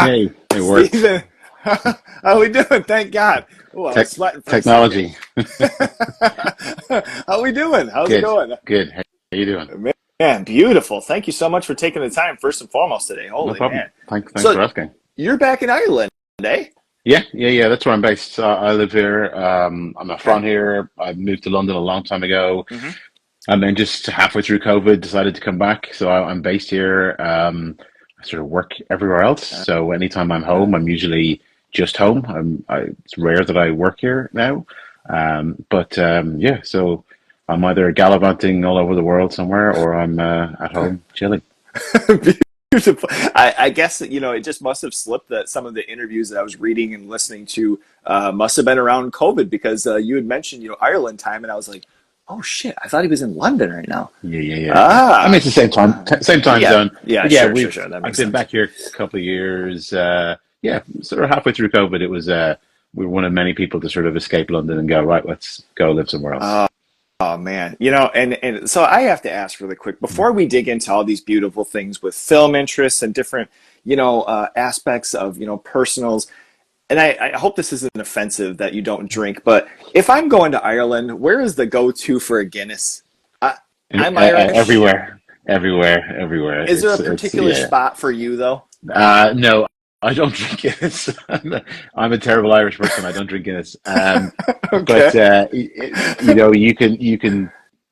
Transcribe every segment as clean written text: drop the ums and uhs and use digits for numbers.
Hey, it worked. Steven, how we doing? Thank God. Oh, I was Tech sweating for a second. technology. How we doing? How's it Good, going? good. How you doing? Man, beautiful. Thank you so much for taking the time, first and foremost, today. No Holy problem. man. Thanks So for asking. you're back in Ireland, eh? Yeah. That's where I'm based. I live here. I'm not Okay. from here. I moved to London a long time ago, hmm and then just halfway through COVID, decided to come back. So I'm based here. I sort of work everywhere else. So anytime I'm home, I'm usually just home. It's rare that I work here now. But yeah, so I'm either gallivanting all over the world somewhere, or I'm at home chilling. Beautiful. I guess that, it just must have slipped that some of the interviews that I was reading and listening to must have been around COVID because you had mentioned, Ireland time, and I was like, oh shit, I thought he was in London right now. Yeah. I mean, Ah, it's the same time, same time yeah, zone. yeah, But yeah, sure. That I've makes been sense. back here a couple of years. Yeah, sort of halfway through COVID, it was, we were one of many people to sort of escape London and go, right, let's go live somewhere else. Oh, oh man, and so I have to ask really quick before we dig into all these beautiful things with film interests and different, aspects of, personals. And I hope this isn't offensive that you don't drink, but if I'm going to Ireland, where is the go-to for a Guinness? I, I'm Irish. Everywhere. Is there a It's, particular yeah. spot for you though? No, I don't drink Guinness. I'm a terrible Irish person. I don't drink Guinness. But Okay.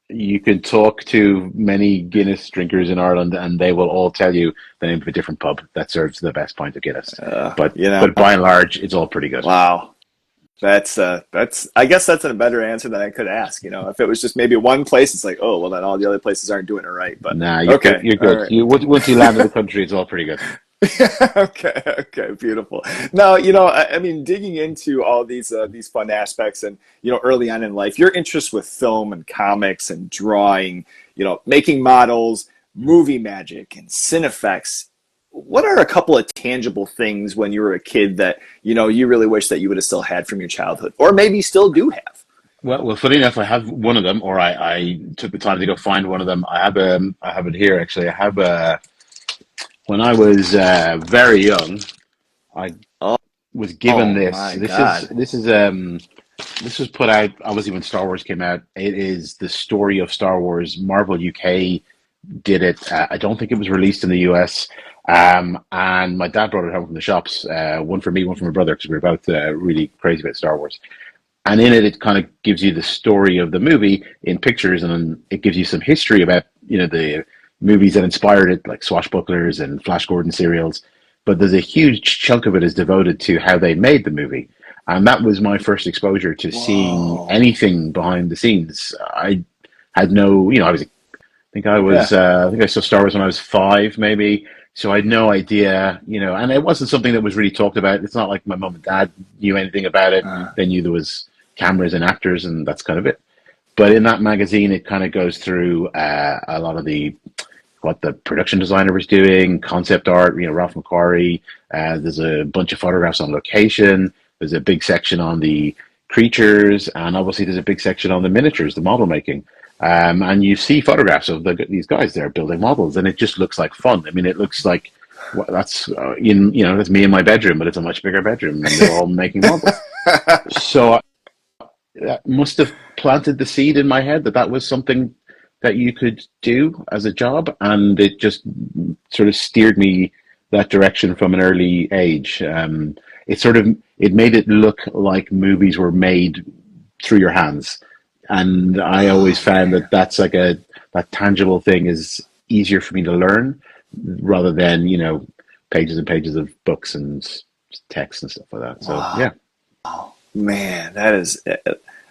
you can talk to many Guinness drinkers in Ireland, and they will all tell you the name of a different pub that serves the best pint of Guinness. Uh, But you know, but by and large, it's all pretty good. wow. That's I guess that's a better answer than I could ask. If it was just maybe one place, it's like, oh well, then all the other places aren't doing it right. But Nah, you're good. okay, You're all good. right. You once you land in the country, it's all pretty good. Okay, beautiful. Now, I mean, digging into all these fun aspects, and early on in life, your interest with film and comics and drawing, making models, movie magic, and cinefex. What are a couple of tangible things when you were a kid that you really wish that you would have still had from your childhood, or maybe still do have? Well, funny enough, I have one of them, or I took the time to go find one of them. I have it here actually. I have when I was very young, I Oh, was given oh this. my God. This was put out obviously when Star Wars came out. It is the story of Star Wars. Marvel UK did it. I don't think it was released in the US. And my dad brought it home from the shops. One for me, one for my brother, because we were both really crazy about Star Wars. And in it, it kind of gives you the story of the movie in pictures, and then it gives you some history about the movies that inspired it, like Swashbucklers and Flash Gordon serials. But there's a huge chunk of it is devoted to how they made the movie, and that was my first exposure to seeing Whoa. anything behind the scenes. I had no, Yeah. I think I saw Star Wars when I was five, maybe. So I had no idea, and it wasn't something that was really talked about. It's not like my mom and dad knew anything about it. Uh, They knew there was cameras and actors, and that's kind of it. But in that magazine, it kind of goes through a lot of the what the production designer was doing, concept art. Ralph McQuarrie. There's a bunch of photographs on location. There's a big section on the creatures, and obviously there's a big section on the miniatures, the model making. And you see photographs of these guys there building models, and it just looks like fun. I mean, it looks like that's that's me in my bedroom, but it's a much bigger bedroom, and they're all making models. So that must have planted the seed in my head that that was something that you could do as a job, and it just sort of steered me that direction from an early age. It made it look like movies were made through your hands, and I always oh found man. that that's like a that tangible thing is easier for me to learn rather than pages and pages of books and text and stuff like that. So Wow. yeah. Man, that is.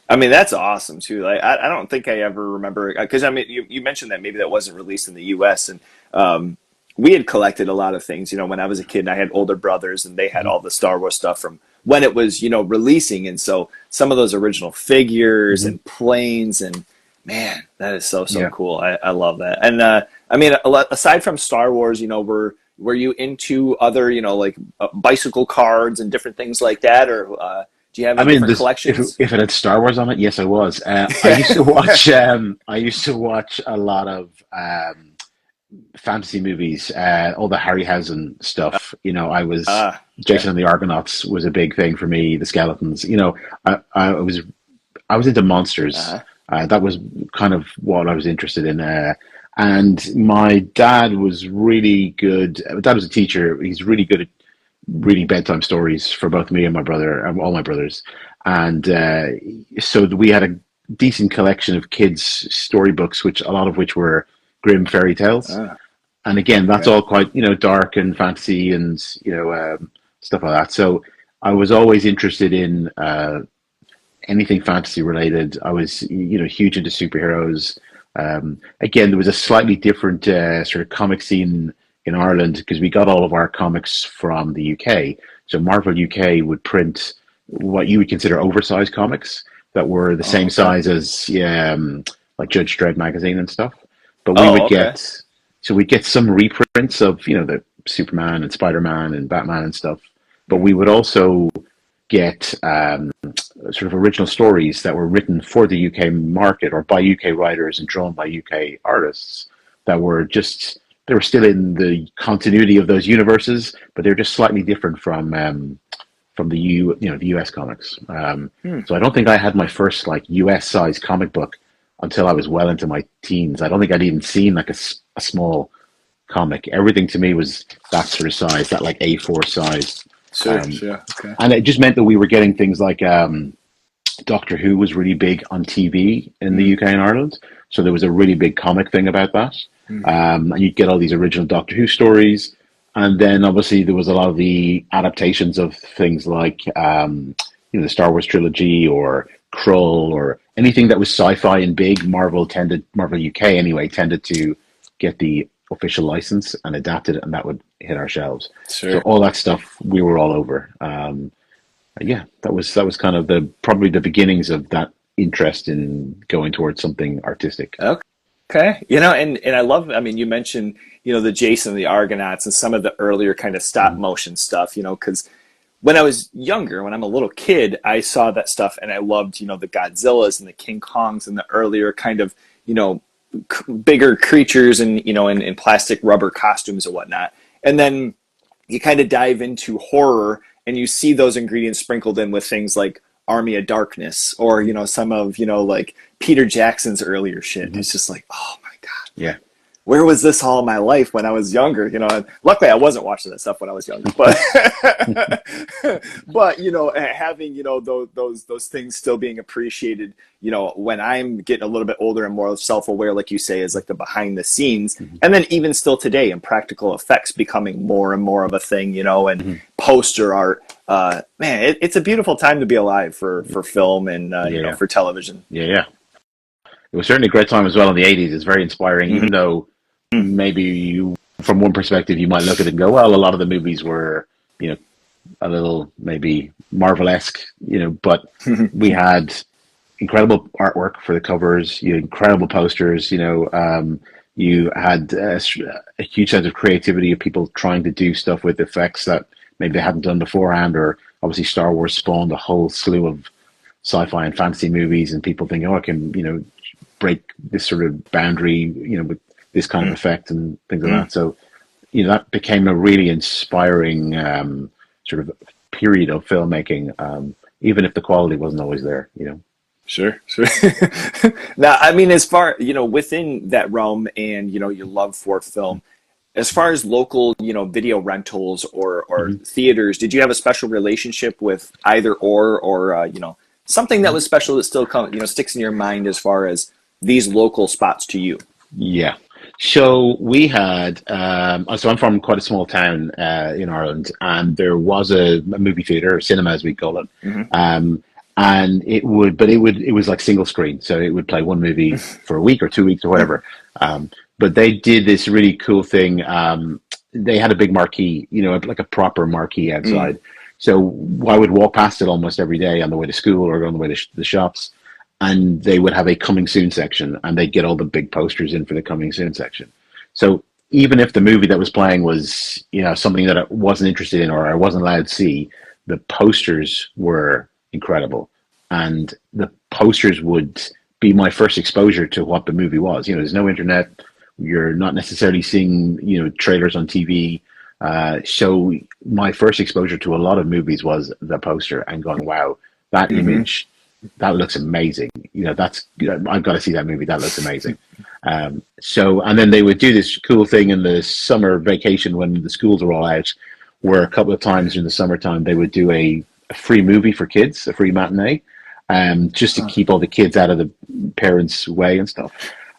I mean, that's awesome too. Like, I don't think I ever remember because I mean, you mentioned that maybe that wasn't released in the U.S. and we had collected a lot of things. When I was a kid, and I had older brothers, and they had all the Star Wars stuff from when it was releasing, and so some of those original figures Hmm. and planes and man, that is so Yeah. cool. I love that. And I mean, aside from Star Wars, were you into other like bicycle cards and different things like that, or do you have I any mean, different this collections? if it had Star Wars on it, yes, I was. I used to watch. I used to watch a lot of fantasy movies, all the Harryhausen stuff. I was Okay. Jason and the Argonauts was a big thing for me. The skeletons. I was into monsters. Uh-huh. That was kind of what I was interested in. And my dad was really good. My dad was a teacher. He's really good at reading bedtime stories for both me and my brother, all my brothers. And so we had a decent collection of kids' storybooks, which a lot of which were grim fairy tales. Ah, And again, that's okay. all quite dark and fantasy and stuff like that. So I was always interested in anything fantasy related. I was huge into superheroes. Again, there was a slightly different sort of comic scene in Ireland because we got all of our comics from the UK. So Marvel UK would print what you would consider oversized comics that were the Oh, same okay. size as like Judge Dredd magazine and stuff. But we Oh, would okay. get some reprints of the Superman and Spider Man and Batman and stuff. But we would also get sort of original stories that were written for the UK market or by UK writers and drawn by UK artists that were just they were still in the continuity of those universes, but they're just slightly different from the US comics. Hmm. So I don't think I had my first like US size comic book until I was well into my teens. I don't think I'd even seen like a small comic. Everything to me was that sort of size, that like A4 size. Sure, Um, sure. Okay. and it just meant that we were getting things like Doctor Who was really big on TV in the Mm, UK and Ireland. So there was a really big comic thing about that. mm, And you'd get all these original Doctor Who stories. And then obviously there was a lot of the adaptations of things like, the Star Wars trilogy or Krull or anything that was sci-fi and big. Marvel UK anyway, tended to get the official license and adapt it, and that would hit our shelves. So sure. all that stuff we were all over. Yeah, that was kind of the probably the beginnings of that interest in going towards something artistic. Okay. And I love, I mean, you mentioned, the Jason and the Argonauts and some of the earlier kind of stop Mm-hmm. motion stuff, because when I was younger, when I'm a little kid, I saw that stuff and I loved, the Godzillas and the King Kongs and the earlier kind of, bigger creatures and, in plastic rubber costumes and whatnot. And then you kind of dive into horror and you see those ingredients sprinkled in with things like Army of Darkness or some of like Peter Jackson's earlier shit. Mm-hmm. It's just like, oh my god, Yeah. where was this all my life when I was younger? And luckily I wasn't watching that stuff when I was younger, but but having those things still being appreciated. When I'm getting a little bit older and more self-aware, like you say, is like the behind the scenes, Mm-hmm. and then even still today, and practical effects becoming more and more of a thing. And Mm-hmm. poster art. Man, it's a beautiful time to be alive for film and Yeah. for television. Yeah. Yeah. It was certainly a great time as well in the 80s. It's very inspiring, Mhm. even though maybe from one perspective, you might look at it and go, well, a lot of the movies were, you know, a little maybe Marvel-esque, but we had incredible artwork for the covers, incredible posters, you had a huge sense of creativity of people trying to do stuff with effects that maybe they hadn't done beforehand, or obviously Star Wars spawned a whole slew of sci-fi and fantasy movies, and people thinking, oh, I can, break this sort of boundary, with this kind of effect and things like Mhm. that. So, that became a really inspiring sort of period of filmmaking, even if the quality wasn't always there. Sure, sure. Now, I mean, as far, within that realm and, your love for film, as far as local, video rentals or Hmm. theaters, did you have a special relationship with either or, something that was special that still sticks in your mind as far as these local spots to you? Yeah. So we had, so I'm from quite a small town in Ireland, and there was a movie theater, or cinema as we call it. Hmm. Um, and it was like single screen. So it would play one movie for a week or 2 weeks or whatever. But they did this really cool thing. They had a big marquee, like a proper marquee Mm. outside. So I would walk past it almost every day on the way to school or on the way to the shops, and they would have a coming soon section, and they'd get all the big posters in for the coming soon section. So even if the movie that was playing was, something that I wasn't interested in or I wasn't allowed to see, the posters were incredible, and the posters would be my first exposure to what the movie was. There's no internet. You're not necessarily seeing, trailers on TV. So my first exposure to a lot of movies was the poster and going, wow, that Hmm. image, that looks amazing. I've got to see that movie. That looks amazing. And then they would do this cool thing in the summer vacation when the schools are all out, where a couple of times in the summertime they would do a free movie for kids, a free matinee, just to keep all the kids out of the parents' way and stuff.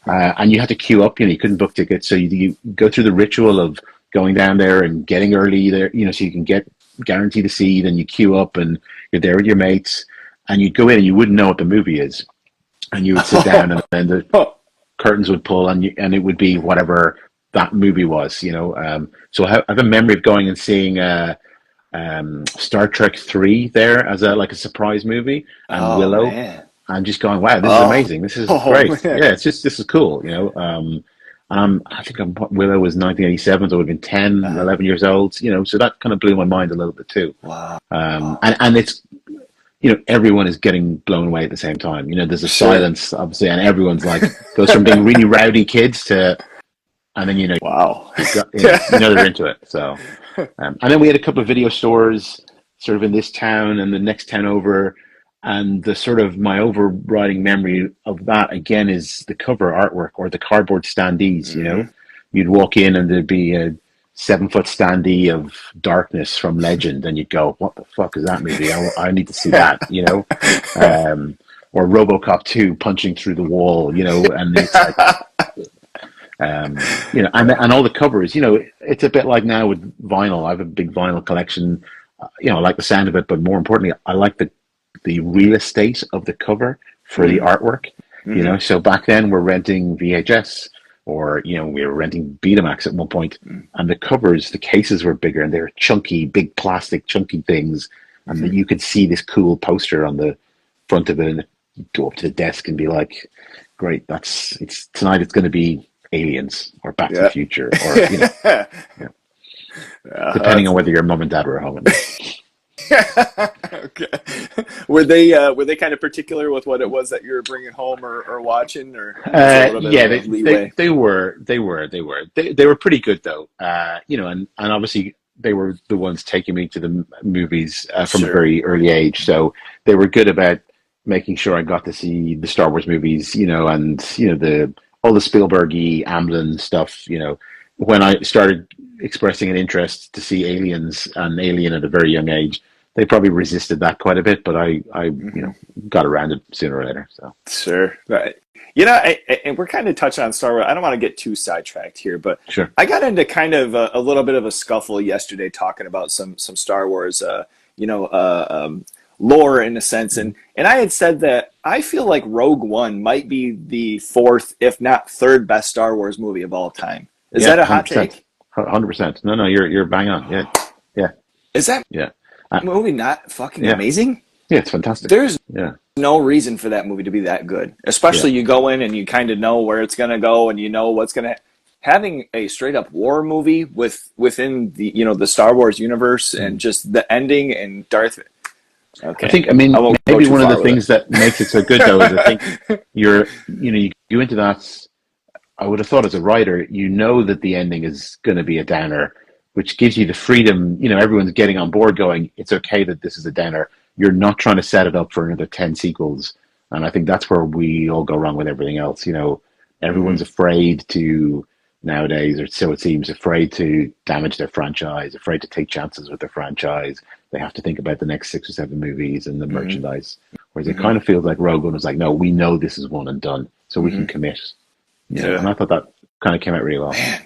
And you had to queue up. You couldn't book tickets, so you go through the ritual of going down there and getting early there. So you can get guaranteed a seat, and you queue up, and you're there with your mates, and you'd go in, and you wouldn't know what the movie is, and you would sit down, and then the curtains would pull, and it would be whatever that movie was. So I have a memory of going and seeing Star Trek 3 there as a surprise movie, and Oh Willow. man. I'm just going, wow, this is Oh, amazing. This is oh great. man. Yeah, this is cool. I think Willow was 1987, so I would have been 10, Uh, 11 years old. So that kind of blew my mind a little bit too. wow. And it's everyone is getting blown away at the same time. There's a Sure. silence obviously, and everyone's like goes from being really rowdy kids to, and then Wow. you've got, they're into it. So, and then we had a couple of video stores sort of in this town and the next town over. And the sort of my overriding memory of that again is the cover artwork or the cardboard standees. Hmm. You'd walk in and there'd be a 7 foot standee of Darkness from Legend, and you'd go, "What the fuck is that movie? I need to see that." Or RoboCop 2 punching through the wall. And it's like, and all the covers. It's a bit like now with vinyl. I have a big vinyl collection. I like the sound of it, but more importantly, I like the real estate of the cover for the Hmm. artwork. Hmm. So back then we're renting VHS, or we were renting Betamax at one point, and the covers, the cases were bigger, and they were chunky, big plastic, chunky things, and Hmm. that you could see this cool poster on the front of it, and you'd go up to the desk and be like, "Great, it's tonight. It's going to be Aliens or Back to the Yeah. Future, or Yeah, depending that's on whether your mom and dad were home." okay. Were they kind of particular with what it was that you were bringing home or watching, or was there a little bit Yeah, of leeway? they were pretty good though. And obviously they were the ones taking me to the movies from a Sure. very early age, so they were good about making sure I got to see the Star Wars movies, and the all the Spielbergy Amblin stuff. When I started expressing an interest to see Aliens and Alien at a very young age, they probably resisted that quite a bit, but I Hmm. got around it sooner or later. So Sure. Right. And we're kind of touching on Star Wars. I don't want to get too sidetracked here, but sure. I got into kind of a little bit of a scuffle yesterday talking about some Star Wars, lore in a sense, and I had said that I feel like Rogue One might be the fourth, if not third, best Star Wars movie of all time. Is Yeah, that a hot 100%. take? 100%. No, you're bang on. Yeah, yeah, Is that yeah, uh, movie not fucking yeah, amazing? yeah. It's fantastic. There's Yeah, no reason for that movie to be that good. yeah, Especially you go in and you kind of know where it's going to go and you know what's going to having a straight up war movie within the Star Wars universe and mm. just the ending and Darth. I Okay, think. I I mean, won't go maybe too one of the far with things that makes it so good though is I think you go into that. I would have thought as a writer, that the ending is going to be a downer, which gives you the freedom. Everyone's getting on board, going, "It's okay that this is a downer." You're not trying to set it up for another 10 sequels, and I think that's where we all go wrong with everything else. it. Everyone's afraid to nowadays, or so it seems, afraid to damage their franchise, afraid to take chances with their franchise. They have to think about the next 6 or 7 movies and the Hmm. merchandise. Whereas it Hmm. kind of feels like Rogue One was like, no, we know this is one and done, so we can Hmm. commit. Yeah, And I thought that kind of came out really well. man,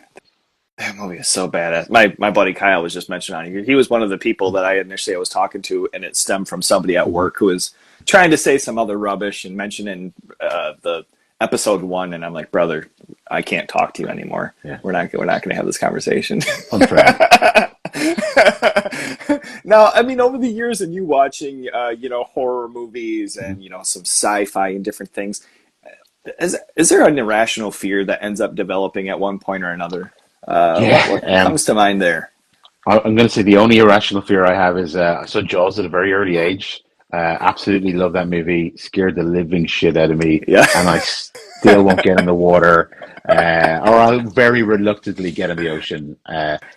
that movie is so badass. My buddy Kyle was just mentioning on it. He was one of the people that I was talking to, and it stemmed from somebody at Mhm. work who was trying to say some other rubbish and mentioning the episode one, and I'm like, brother, I can't talk to you anymore. Yeah, We're not going to have this conversation. unfair. Now, I mean, over the years, and you watching, horror movies Mhm. and some sci-fi and different things, is there an irrational fear that ends up developing at one point or another? What Yeah, comes to mind there? I'm going to say the only irrational fear I have is I saw Jaws at a very early age, Absolutely love that movie. Scared the living shit out of me, Yeah. and I still won't get in the water, or I'll very reluctantly get in the ocean.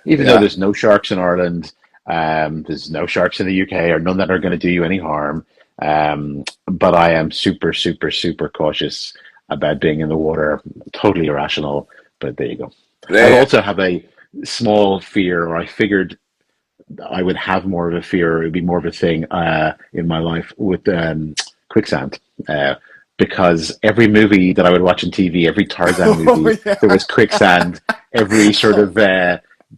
Even though Yeah. there's no sharks in Ireland, there's no sharks in the UK, or none that are going to do you any harm. But I am super, super, super cautious about being in the water. Totally irrational, but there you go. I Yeah. also have a small fear, or I figured I would have more of a fear, it would be more of a thing in my life with quicksand. Because every movie that I would watch on TV, every Tarzan Oh movie, there yeah. was quicksand. Every sort of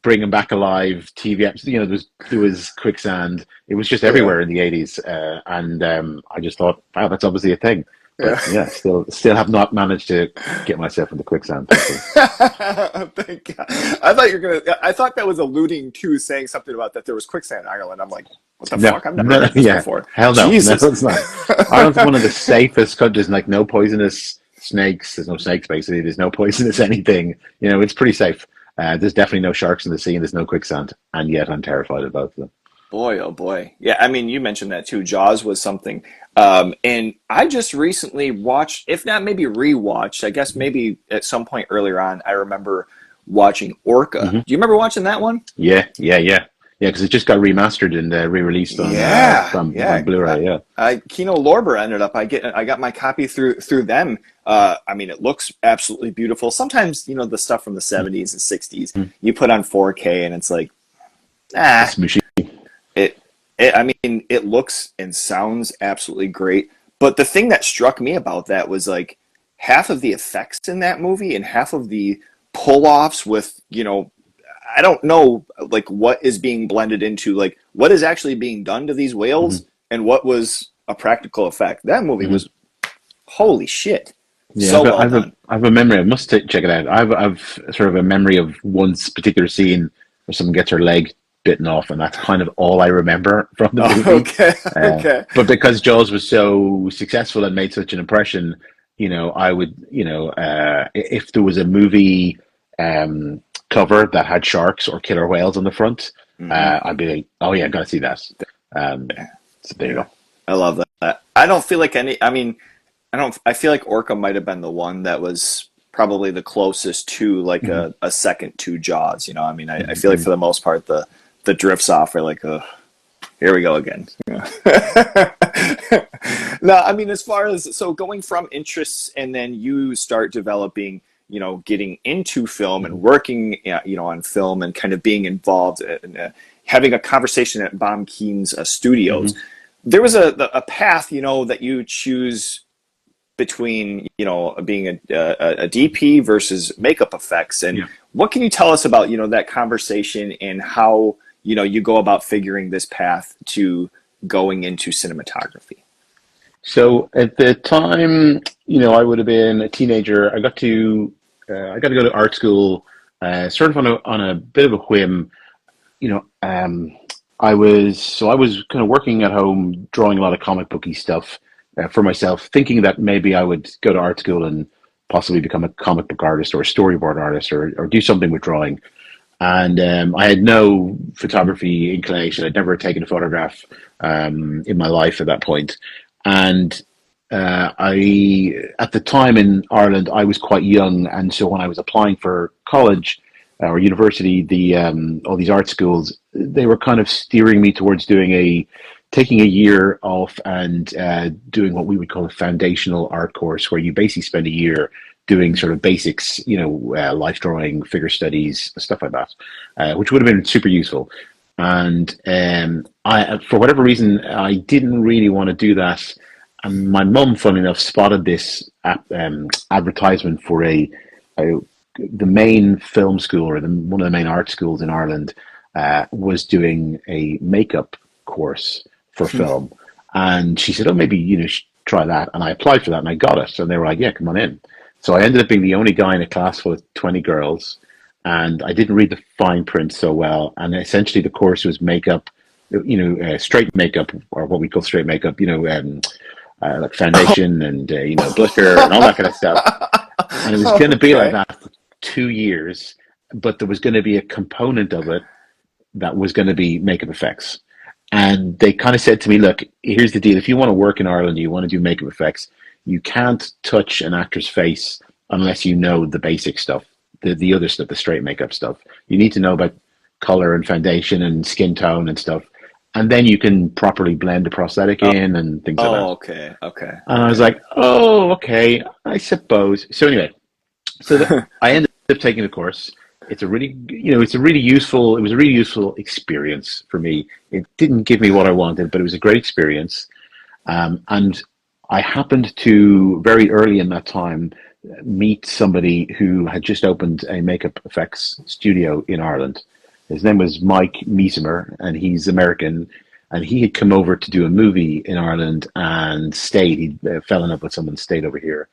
bringing back alive TV episode, there was quicksand. It was just Yeah. everywhere in the 80s, and I just thought, wow, that's obviously a thing. But Yeah. yeah, still have not managed to get myself into quicksand, thankfully. Thank God. I thought you're gonna. I thought that was alluding to saying something about that there was quicksand in Ireland. I'm like, what the No, fuck? I've never no, heard this yeah, before. hell no, no, Jesus. it's not. Ireland's one of the safest countries. Like no poisonous snakes. There's no snakes basically. There's no poisonous anything. It's pretty safe. There's definitely no sharks in the sea, and there's no quicksand. And yet, I'm terrified of both of them. Boy, oh boy. Yeah, I mean, you mentioned that too. Jaws was something. And I just recently watched, if not maybe rewatched, I guess maybe at some point earlier on, I remember watching Orca. Hmm. Do you remember watching that one? Yeah, yeah, yeah, yeah. Because it just got remastered and re-released on Yeah, on yeah. Blu-ray. Yeah. Kino Lorber ended up. I got my copy through them. I mean, it looks absolutely beautiful. Sometimes the stuff from the '70s and '60s Mhm. you put on 4K and it's like, ah, Smooshy. it. I mean, it looks and sounds absolutely great. But the thing that struck me about that was like half of the effects in that movie and half of the pull-offs with I don't know like what is being blended into like what is actually being done to these Hmm. whales and what was a practical effect. That movie Hmm. was holy shit. Yeah, So well done. I have a memory. I must check it out. I've sort of a memory of one particular scene where someone gets her leg bitten off, and that's kind of all I remember from the Oh, movie. okay, okay. But because Jaws was so successful and made such an impression, I would, if there was a movie um, cover that had sharks or killer whales on the front, Hmm. I'd be like, oh yeah, I gotta see that. Um, so there you Yeah, go. I love that. I don't feel like any. I mean, I don't. I feel like Orca might have been the one that was probably the closest to like Hmm. a second to Jaws. I mean, I feel like Hmm. for the most part the drifts off are like, here we go again. Yeah. No, I mean, as far as so going from interests and then you start developing, getting into film and working, on film and kind of being involved and having a conversation at Bomb Keen's studios. Hmm. There was a path, that you choose between, being a DP versus makeup effects. And Yeah. what can you tell us about, that conversation and how, you go about figuring this path to going into cinematography? So at the time, I would have been a teenager. I got to go to art school, sort of on a bit of a whim. You know, um, I was kind of working at home, drawing a lot of comic booky stuff for myself, thinking that maybe I would go to art school and possibly become a comic book artist or a storyboard artist or do something with drawing. And I had no photography inclination. I'd never taken a photograph in my life at that point. And at the time in Ireland, I was quite young, and so when I was applying for college or university, all these art schools, they were kind of steering me towards taking a year off and doing what we would call a foundational art course, where you basically spend a year doing sort of basics, life drawing, figure studies, stuff like that, which would have been super useful. And for whatever reason, I didn't really want to do that. And my mum, funny enough, spotted this advertisement for a the main film school or one of the main art schools in Ireland was doing a makeup course for film, and she said, "Oh, maybe you should try that." And I applied for that, and I got it. And they were like, "Yeah, come on in." So I ended up being the only guy in a class full of 20 girls, and I didn't read the fine print so well. And essentially, the course was makeup, straight makeup or what we call straight makeup, like foundation and blusher and all that kind of stuff. And it was going to be like Okay. that for 2 years, but there was going to be a component of it that was going to be makeup effects. And they kind of said to me, look, here's the deal. If you want to work in Ireland, you want to do makeup effects, you can't touch an actor's face unless you know the basic stuff, the other stuff, the straight makeup stuff. You need to know about color and foundation and skin tone and stuff. And then you can properly blend the prosthetic Oh, in and things like oh, that. okay, okay, And I was okay. like, oh, okay, I suppose. So anyway, I ended up taking the course. It's a really, it's a really useful. It was a really useful experience for me. It didn't give me what I wanted, but it was a great experience. And I happened to very early in that time meet somebody who had just opened a makeup effects studio in Ireland. His name was Mike Meisimer, and he's American. And he had come over to do a movie in Ireland and stayed. He fell in love with someone, stayed over here,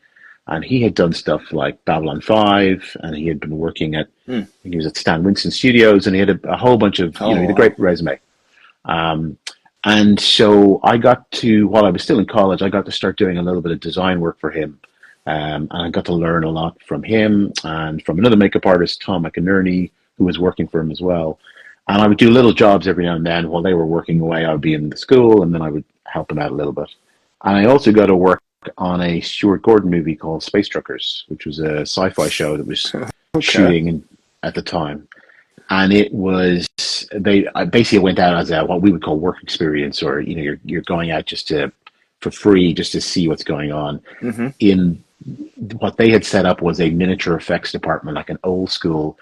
and he had done stuff like Babylon 5, and he had been working at, Hmm. I think he was at Stan Winston Studios, and he had a whole bunch of, he Oh, had a wow. great resume. Um, and so I got to, while I was still in college, I got to start doing a little bit of design work for him. And I got to learn a lot from him and from another makeup artist, Tom McInerney, who was working for him as well. And I would do little jobs every now and then while they were working away. I would be in the school and then I would help them out a little bit. And I also got to work on a Stuart Gordon movie called Space Truckers, which was a sci-fi show that was Okay. shooting at the time. And it was they I basically went out as a what we would call work experience, or you're going out just to for free just to see what's going on. Hmm. In what they had set up was a miniature effects department, like an old school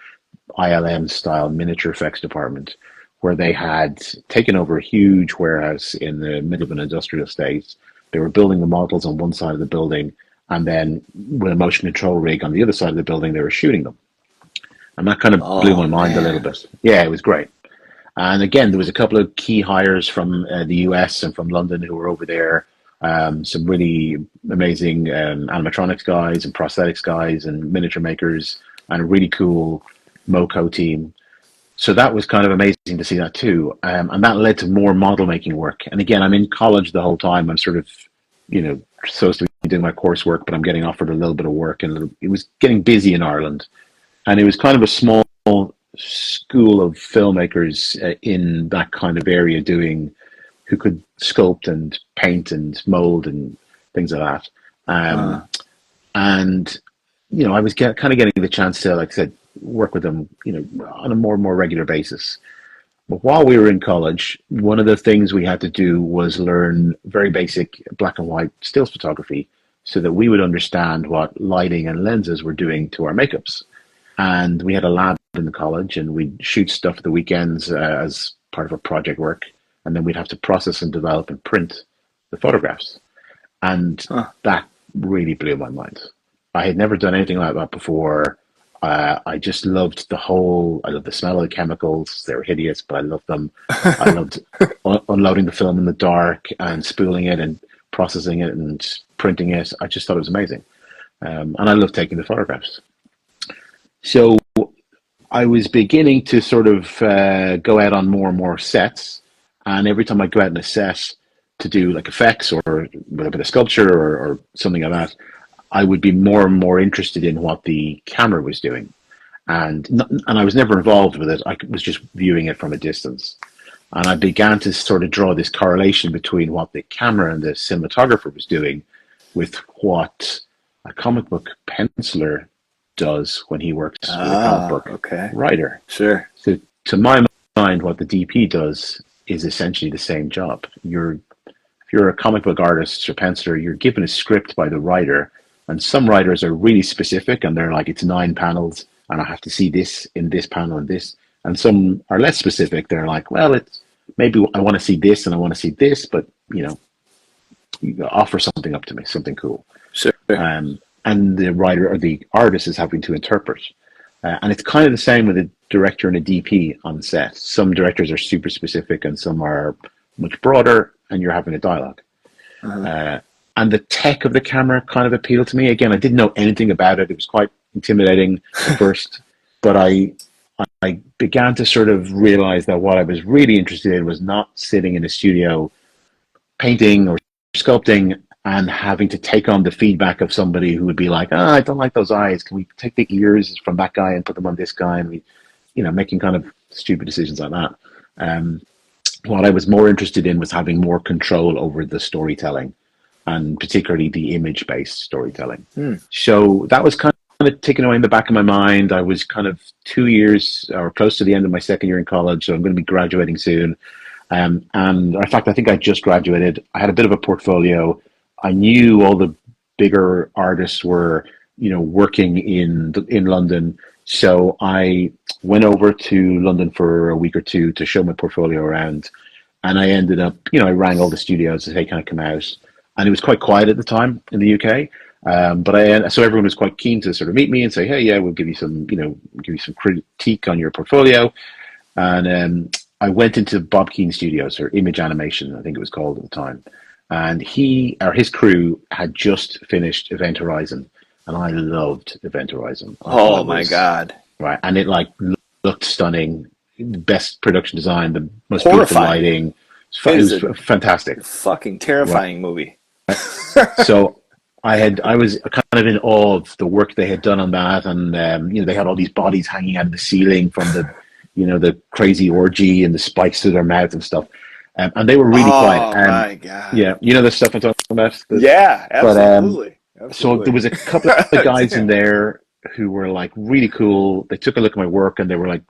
ILM style miniature effects department, where they had taken over a huge warehouse in the middle of an industrial estate. They were building the models on one side of the building, and then with a motion control rig on the other side of the building, they were shooting them. And that kind of blew my Oh mind a little man. bit. Yeah, it was great. And again, there was a couple of key hires from the US and from London who were over there. Some really amazing animatronics guys and prosthetics guys and miniature makers, and a really cool MoCo team. So that was kind of amazing to see that too. And that led to more model making work. And again, I'm in college the whole time. I'm sort of, supposed to be doing my coursework, but I'm getting offered a little bit of work. And it was getting busy in Ireland. And it was kind of a small school of filmmakers in that kind of area doing who could sculpt and paint and mold and things like that. Uh, Um, and I was kind of getting the chance to, like I said, work with them, on a more and more regular basis. But while we were in college, one of the things we had to do was learn very basic black and white stills photography so that we would understand what lighting and lenses were doing to our makeups. And we had a lab in the college, and we'd shoot stuff at the weekends as part of our project work, and then we'd have to process and develop and print the photographs. And huh. that really blew my mind. I had never done anything like that before. I just loved I loved the smell of the chemicals. They were hideous, but I loved them. I loved unloading the film in the dark and spooling it and processing it and printing it. I just thought it was amazing. And I loved taking the photographs. So I was beginning to sort of go out on more and more sets, and every time I go out on a set to do like effects or with a bit of sculpture or something like that, I would be more and more interested in what the camera was doing, and I was never involved with it. I was just viewing it from a distance, and I began to sort of draw this correlation between what the camera and the cinematographer was doing with what a comic book penciler does when he works with a comic Ah, book okay. writer. Sure. So, to my mind, what the DP does is essentially the same job. If you're a comic book artist or penciler, you're given a script by the writer, and some writers are really specific, and they're like, it's 9 panels, and I have to see this in this panel and this. And some are less specific. They're like, well, it's maybe I want to see this and I want to see this, but you offer something up to me, something cool. Sure. And the writer or the artist is having to interpret. And it's kind of the same with a director and a DP on set. Some directors are super specific and some are much broader, and you're having a dialogue. Uh-huh. Uh, and the tech of the camera kind of appealed to me. Again, I didn't know anything about it. It was quite intimidating at first, but I began to sort of realize that what I was really interested in was not sitting in a studio painting or sculpting and having to take on the feedback of somebody who would be like, I don't like those eyes. Can we take the ears from that guy and put them on this guy? And making kind of stupid decisions like that. Um, What I was more interested in was having more control over the storytelling, and particularly the image-based storytelling. Hmm. So that was kind of ticking away in the back of my mind. I was kind of 2 years or close to the end of my second year in college, so I'm going to be graduating soon. And in fact, I think I just graduated. I had a bit of a portfolio. I knew all the bigger artists were, working in London. So I went over to London for a week or two to show my portfolio around. And I ended up, I rang all the studios to say, can I come out? And it was quite quiet at the time in the UK. So everyone was quite keen to sort of meet me and say, hey, yeah, we'll give you some, give you some critique on your portfolio. And I went into Bob Keane Studios, or Image Animation, I think it was called at the time. And he or his crew had just finished Event Horizon, and I loved Event Horizon. I thought Oh it my was God. right, and it like looked stunning, best production design, the most beautiful Horrifying. lighting. It It is was a fantastic. fucking Right. terrifying movie. So I was kind of in awe of the work they had done on that, and they had all these bodies hanging out of the ceiling from the crazy orgy and the spikes to their mouth and stuff, and they were really quiet. Oh my God. Yeah, the stuff I'm talking about. Yeah, But absolutely. so there Absolutely. was a couple of guys in Damn. there who were like really cool. They took a look at my work and they were like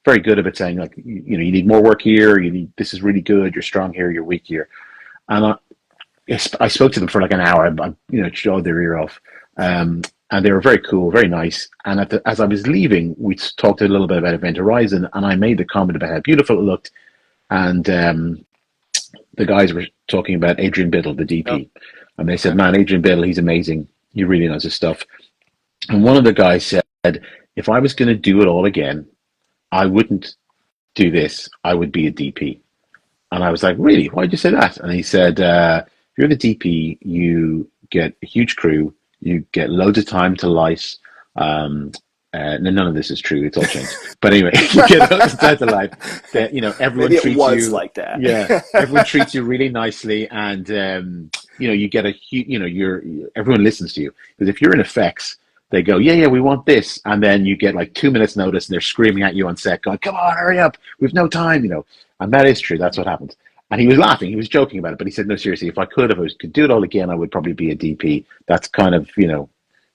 very good about saying like, you need more work here. This is really good. You're strong here. You're weak here. And I spoke to them for like an hour. Jawed their ear off. And they were very cool, very nice. And as I was leaving, we talked a little bit about Event Horizon, and I made the comment about how beautiful it looked. And the guys were talking about Adrian Biddle, the Oh, DP, and they said, okay. "Man, Adrian Biddle, he's amazing. He really knows his stuff." And one of the guys said, "If I was going to do it all again, I wouldn't do this. I would be a DP." And I was like, "Really? Why'd you say that?" And he said, "If you're the DP, you get a huge crew, you get loads of time to light." No, none of this is true. It's all changed. But anyway, you get loads of time to light. That everyone Maybe it treats was you. like that. Yeah, everyone treats you really nicely, and you get a huge. Everyone listens to you, because if you're in effects, they go, yeah, yeah, we want this, and then you get like 2 minutes notice, and they're screaming at you on set, going, "Come on, hurry up, we've no time," and that is true. That's what happens. And he was laughing, he was joking about it, but he said, "No, seriously, if I could do it all again, I would probably be a DP." That's kind of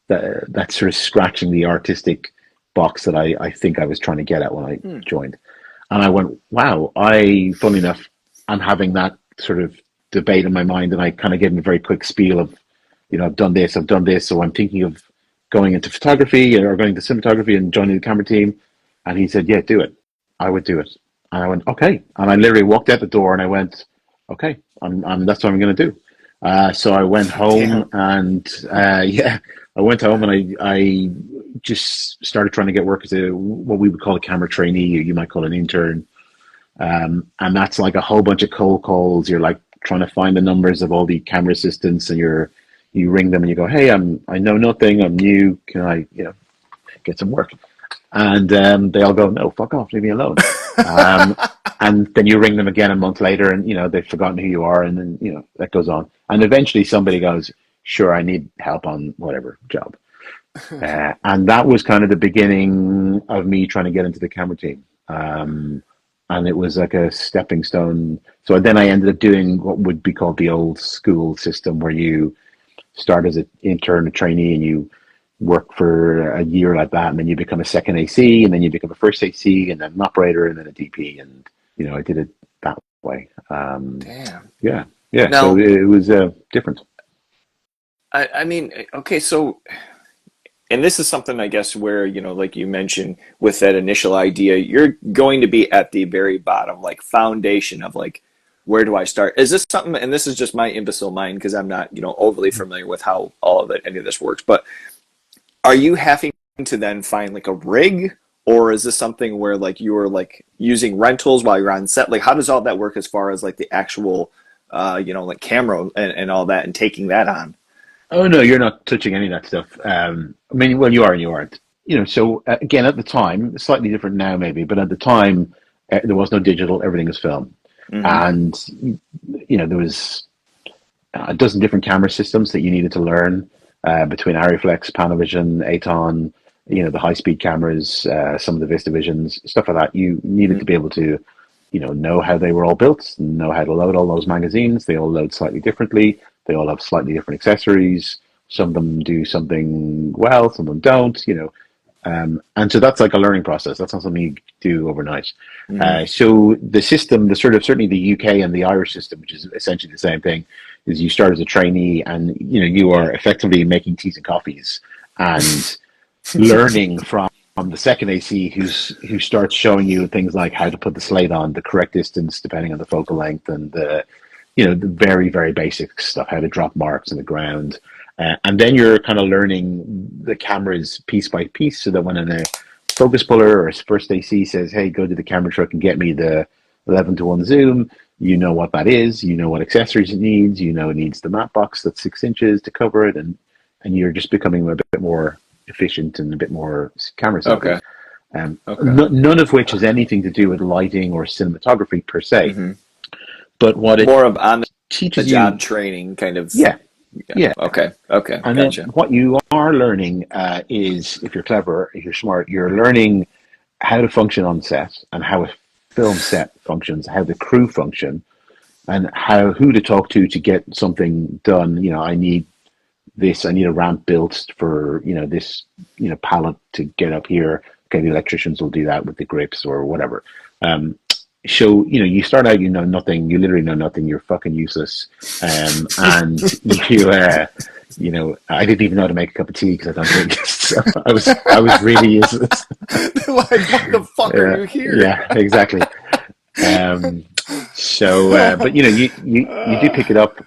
that's sort of scratching the artistic box that I think I was trying to get at when I Hmm. joined. And I went, wow, funny enough, I'm having that sort of debate in my mind. And I kind of gave him a very quick spiel of, I've done this. So I'm thinking of going into photography or going to cinematography and joining the camera team. And he said, yeah, do it. I would do it. And I went, okay. And I literally walked out the door and I went, okay, that's what I'm going to do. So I went home Damn. and yeah, I went home and I just started trying to get work as what we would call a camera trainee, or you might call an intern. And that's like a whole bunch of cold calls. You're like trying to find the numbers of all the camera assistants, and you ring them and you go, "Hey, I know nothing. I'm new. Can I, get some work?" And they all go, "No, fuck off, leave me alone." Um, and then you ring them again a month later, and they've forgotten who you are, and then that goes on. And eventually, somebody goes, "Sure, I need help on whatever job." And that was kind of the beginning of me trying to get into the camera team. And it was like a stepping stone. So then I ended up doing what would be called the old school system, where you start as an intern, a trainee, and you work for a year like that, and then you become a second AC, and then you become a first AC, and then an operator, and then a DP. And I did it that way. Damn. Yeah, yeah. So Now, it was different. I mean, okay, so, and this is something I guess where, like you mentioned with that initial idea, you're going to be at the very bottom, like foundation of like, where do I start? Is this something, and this is just my imbecile mind because I'm not, overly familiar with how all of it, any of this works, but are you having to then find like a rig, or is this something where like you are like using rentals while you're on set? Like, how does all that work as far as like the actual, like camera and all that and taking that on? Oh no, you're not touching any of that stuff. I mean, well, you are and you aren't. So again, at the time, slightly different now maybe, but at the time, there was no digital. Everything was film, Hmm. and there was a dozen different camera systems that you needed to learn, between Arriflex, Panavision, Aton, the high speed cameras, some of the VistaVisions, stuff like that. You needed to be able to, know how they were all built, know how to load all those magazines. They all load slightly differently. They all have slightly different accessories. Some of them do something well, some of them don't. And so that's like a learning process. That's not something you do overnight. Mm-hmm. So the system, the sort of certainly the UK and the Irish system, which is essentially the same thing, is you start as a trainee and you are effectively making teas and coffees and learning from the second AC who starts showing you things like how to put the slate on, the correct distance depending on the focal length, and the very very basic stuff, how to drop marks in the ground, and then you're kind of learning the cameras piece by piece, so that when a focus puller or first AC says, "Hey, go to the camera truck and get me the 11:1 zoom," you know what that is. You know what accessories it needs. You know it needs the matte box that's 6 inches to cover it, and you're just becoming a bit more efficient and a bit more camera savvy. Okay. Okay. None of which has anything to do with lighting or cinematography per se, Mm-hmm. but what it More of on the teaches job you, training kind of. yeah, Yeah. yeah. Okay. Okay. And then Gotcha. what you are learning is, if you're clever, if you're smart, you're learning how to function on set and how a film set functions, how the crew function, and who to talk to get something done. I need this. I need a ramp built for this pallet to get up here. Okay, the electricians will do that with the grips or whatever. So you start out, you know nothing. You literally know nothing. You're fucking useless, and I didn't even know how to make a cup of tea because I don't drink. So I was really useless. Like, what the fuck are Yeah, you here? yeah, exactly. Um, but you do pick it up.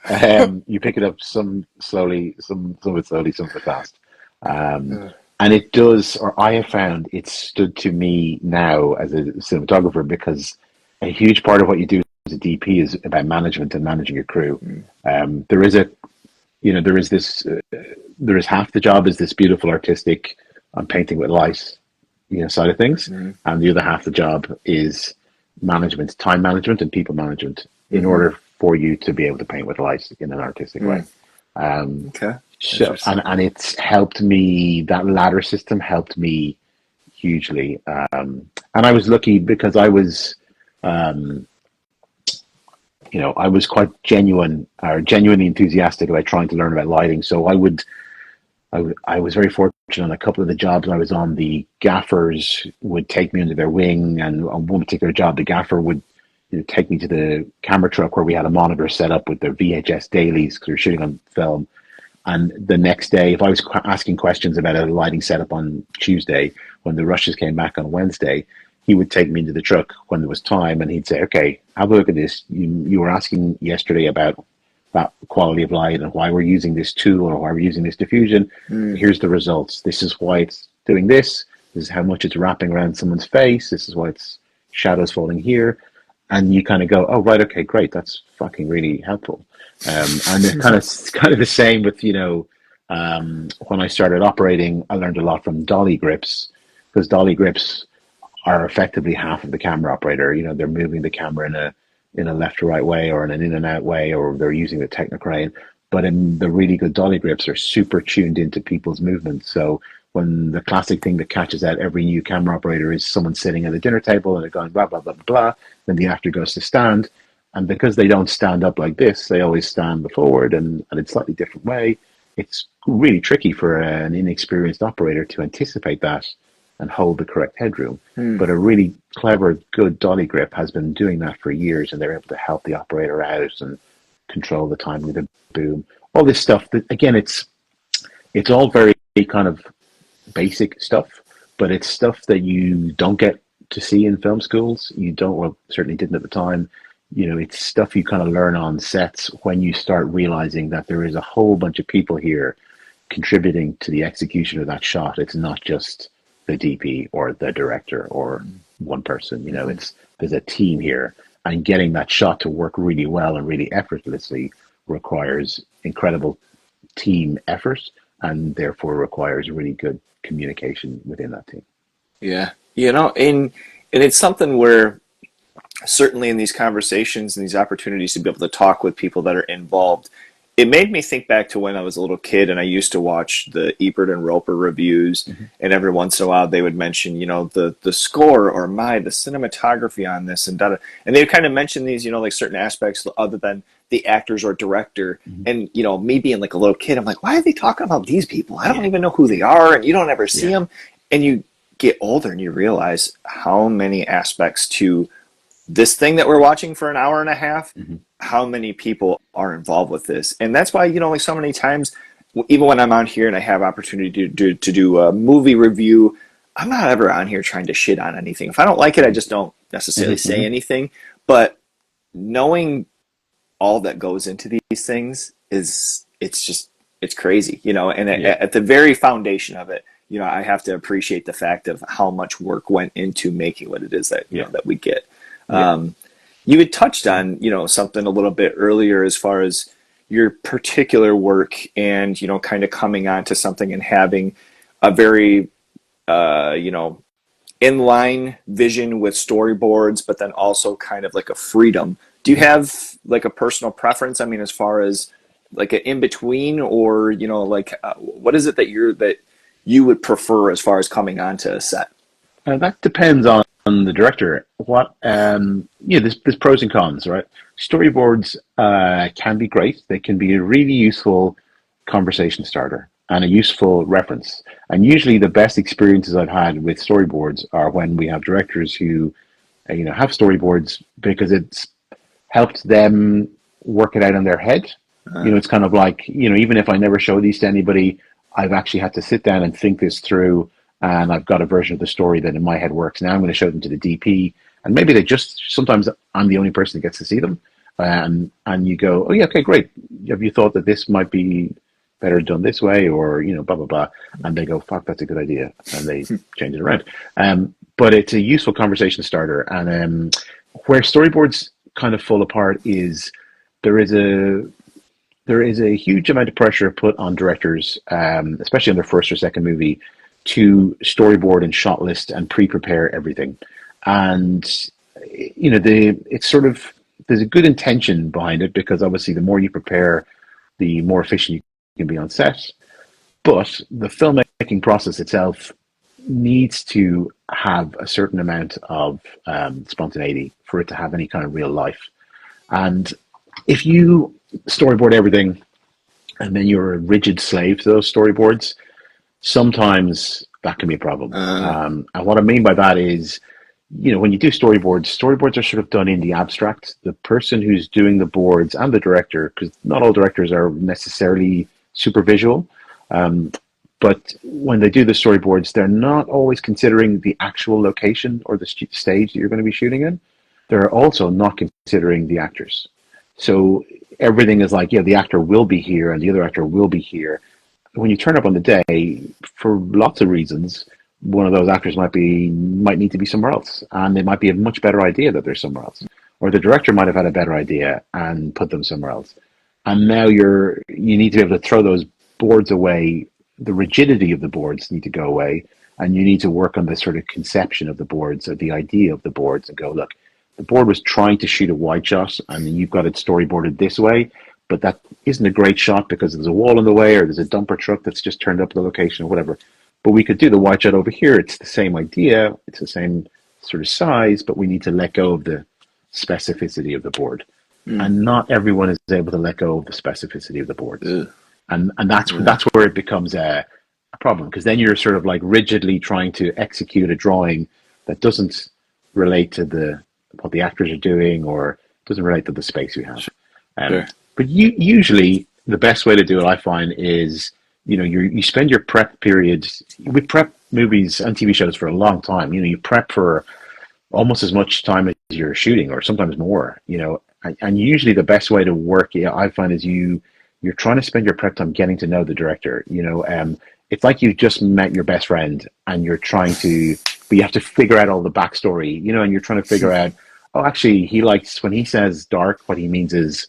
You pick it up some slowly, some of it slowly, some of it fast. Um, and it does, or I have found it's stood to me now as a cinematographer, because a huge part of what you do as a DP is about management and managing your crew. There is there is this, there is half the job is this beautiful artistic, I'm painting with light, side of things, Mm-hmm. and the other half the job is management, time management, and people management, in Mm-hmm. order for you to be able to paint with light in an artistic way. Mm. Um, Okay. so Interesting. and it's helped me. That ladder system helped me hugely, and I was lucky because um, I was quite genuinely enthusiastic about trying to learn about lighting. So I was very fortunate on a couple of the jobs I was on. The gaffers would take me under their wing, and on one particular job, the gaffer would take me to the camera truck where we had a monitor set up with their VHS dailies because we were shooting on film. And the next day, if I was asking questions about a lighting setup on Tuesday, when the rushes came back on Wednesday, he would take me into the truck when there was time, and he'd say, "Okay, have a look at this. You were asking yesterday about that quality of light and why we're using this tool or why we're using this diffusion. Mm. Here's the results. This is why it's doing this. This is how much it's wrapping around someone's face. This is why it's shadows falling here." And you kind of go, "Oh, right, okay, great. That's fucking really helpful." And it's kind of the same with when I started operating, I learned a lot from dolly grips, because dolly grips are effectively half of the camera operator. They're moving the camera in a left to right way, or in an in and out way, or they're using the Technocrane. But in the really good dolly grips are super tuned into people's movements. So when the classic thing that catches out every new camera operator is someone sitting at a dinner table and they're going blah blah blah blah blah, then the actor goes to stand, and because they don't stand up like this, they always stand forward and it's a slightly different way. It's really tricky for an inexperienced operator to anticipate that and hold the correct headroom. Mm. But a really clever, good dolly grip has been doing that for years, and they're able to help the operator out and control the timing of the boom. All this stuff that, again, it's all very kind of basic stuff, but it's stuff that you don't get to see in film schools. You don't, well, certainly didn't at the time. It's stuff you kind of learn on sets when you start realizing that there is a whole bunch of people here contributing to the execution of that shot. It's not just the DP or the director or one person. Mm-hmm. There's a team here, and getting that shot to work really well and really effortlessly requires incredible team effort, and therefore requires really good communication within that team. Yeah. And it's something where certainly in these conversations and these opportunities to be able to talk with people that are involved, it made me think back to when I was a little kid and I used to watch the Ebert and Roper reviews, Mhm. and every once in a while they would mention, the score or the cinematography on this and and they would kind of mention these, like certain aspects other than the actors or director. Mhm. And me being like a little kid, I'm like, why are they talking about these people? I don't Yeah, even know who they are, and you don't ever see yeah, them. And you get older and you realize how many aspects to this thing that we're watching for an hour and a half, hmm, how many people are involved with this. And that's why, like so many times, even when I'm on here and I have opportunity to do a movie review, I'm not ever on here trying to shit on anything. If I don't like it, I just don't necessarily hmm, say hmm, anything. But knowing all that goes into these things it's crazy, and yeah, at the very foundation of it, I have to appreciate the fact of how much work went into making what it is that yeah, that we get. yeah. um, you had touched on something a little bit earlier as far as your particular work and kind of coming onto something and having a very uh, you know inline vision with storyboards, but then also kind of like a freedom. Do you Mhm. have like a personal preference? I mean, as far as like an in between, or like what is it that you would prefer as far as coming onto a set? That depends on the director. What there's pros and cons, right? Storyboards can be great. They can be a really useful conversation starter and a useful reference. And usually, the best experiences I've had with storyboards are when we have directors who, have storyboards because it's helped them work it out in their head. Uh, It's kind of like, even if I never show these to anybody, I've actually had to sit down and think this through, and I've got a version of the story that in my head works. Now I'm going to show them to the DP, and maybe they just sometimes I'm the only person that gets to see them, and you go, oh yeah, okay, great. Have you thought that this might be better done this way, or blah blah blah, and they go, fuck, that's a good idea, and they change it around. But it's a useful conversation starter, and where storyboards kind of fall apart is there is a there is a huge amount of pressure put on directors, especially on their first or second movie, to storyboard and shot list and pre-prepare everything. And it's sort of there's a good intention behind it because obviously the more you prepare, the more efficient you can be on set. But the filmmaking process itself needs to have a certain amount of spontaneity for it to have any kind of real life. And if you storyboard everything and then you're a rigid slave to those storyboards, sometimes that can be a problem. uh, And what I mean by that is, when you do storyboards are sort of done in the abstract. The person who's doing the boards and the director, because not all directors are necessarily super visual, um, but when they do the storyboards, they're not always considering the actual location or the stage that you're going to be shooting in. They're also not considering the actors. So everything is like, yeah, the actor will be here and the other actor will be here. When you turn up on the day, for lots of reasons, one of those actors might need to be somewhere else, and it might be a much better idea that they're somewhere else, or the director might have had a better idea and put them somewhere else. And now you need to be able to throw those boards away. The rigidity of the boards need to go away, and you need to work on the sort of conception of the boards or the idea of the boards and go, look, the board was trying to shoot a wide shot and you've got it storyboarded this way, but that isn't a great shot because there's a wall in the way or there's a dumper truck that's just turned up the location or whatever. But we could do the wide shot over here. It's the same idea, it's the same sort of size, but we need to let go of the specificity of the board. mm, And not everyone is able to let go of the specificity of the boards. ugh, And that's yeah, that's where it becomes a problem because then you're sort of like rigidly trying to execute a drawing that doesn't relate to the what the actors are doing or doesn't relate to the space you have. sure. But usually the best way to do it, I find, is you spend your prep periods. We prep movies and TV shows for a long time. You prep for almost as much time as you're shooting, or sometimes more. And usually the best way to work, yeah, I find, is you're trying to spend your prep time getting to know the director. It's like you've just met your best friend, and you're trying to, but you have to figure out all the backstory. And you're trying to figure out, oh, actually, he likes when he says dark, what he means is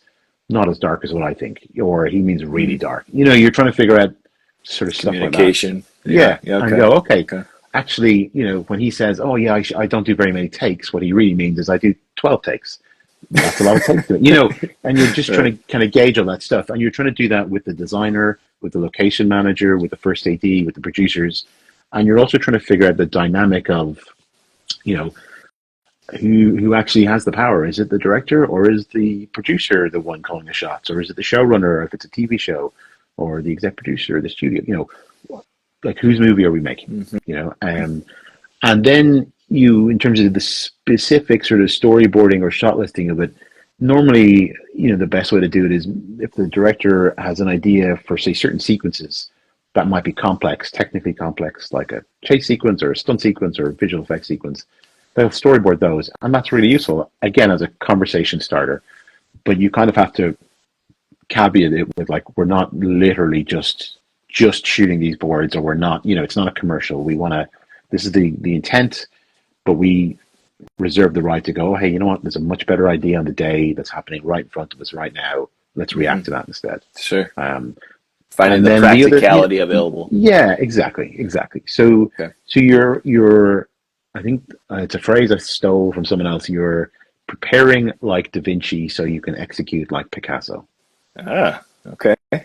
not as dark as what I think, or he means really Mm, dark. You're trying to figure out sort of stuff like that. communication. Yeah, Yeah, yeah, and okay, go, okay, okay. actually, when he says, oh yeah, I don't do very many takes, what he really means is I do 12 takes. That's a lot of take to it, and you're just Right. trying to kind of gauge all that stuff. And you're trying to do that with the designer, with the location manager, with the first AD, with the producers. And you're also trying to figure out the dynamic of, you know, who actually has the power. Is it the director or is the producer the one calling the shots? Or is it the showrunner if it's a TV show or the exec producer or the studio? Like whose movie are we making? Hmm. You know, and then in terms of the specifics or the storyboarding or shot listing of it, normally, the best way to do it is if the director has an idea for, say, certain sequences that might be complex, technically complex, like a chase sequence or a stunt sequence or a visual effects sequence, they'll storyboard those. And that's really useful, again, as a conversation starter. But you kind of have to caveat it with, like, we're not literally just shooting these boards, or we're not, it's not a commercial. We want to, this is the intent, but we reserve the right to go, hey, you know what? There's a much better idea on the day that's happening right in front of us right now. Let's Hmm. react to that instead. Sure. Um, Finding and the then the other, practicality available. yeah, exactly, exactly. So, Okay. so you're, I think it's a phrase I stole from someone else. You're preparing like Da Vinci so you can execute like Picasso. Ah, okay. There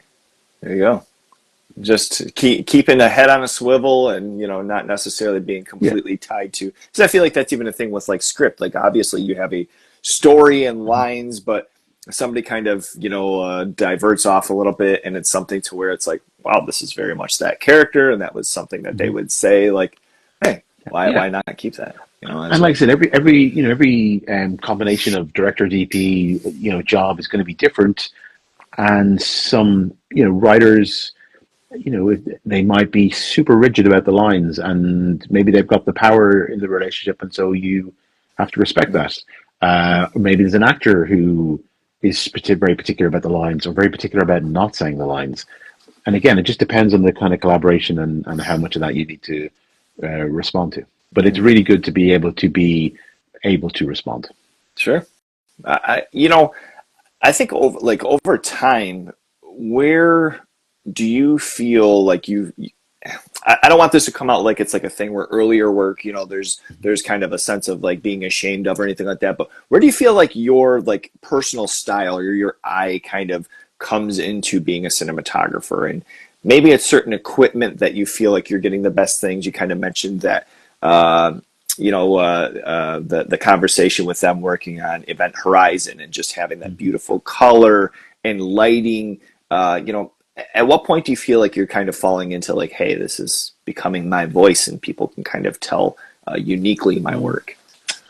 you go. Just keeping a head on a swivel, and not necessarily being Yeah. completely tied to, because I feel like that's even a thing with like script. Like obviously you have a story and lines, but somebody kind of diverts off a little bit, and it's something to where it's like, wow, this is very much that character, and that was something that they Mhm. would say, like, hey, Yeah. why not keep that, as And like I well. said, every combination of director DP job is going to be different, and some writers they might be super rigid about the lines, and maybe they've got the power in the relationship, and so you have to respect that. Or maybe there's an actor who is very particular about the lines, or very particular about not saying the lines. And again, it just depends on the kind of collaboration and how much of that you need to respond to. But it's Mm-hmm. really good to be able to respond. Sure. I think over time, where do you feel like I don't want this to come out like it's like a thing where earlier work, there's kind of a sense of like being ashamed of or anything like that. But where do you feel like your like personal style or your eye kind of comes into being a cinematographer? And maybe it's certain equipment that you feel like you're getting the best things. You kind of mentioned that uh, the conversation with them working on Event Horizon and just having that Mhm. beautiful color and lighting. At what point do you feel like you're kind of falling into like, hey, this is becoming my voice, and people can kind of tell uniquely my Mm, work?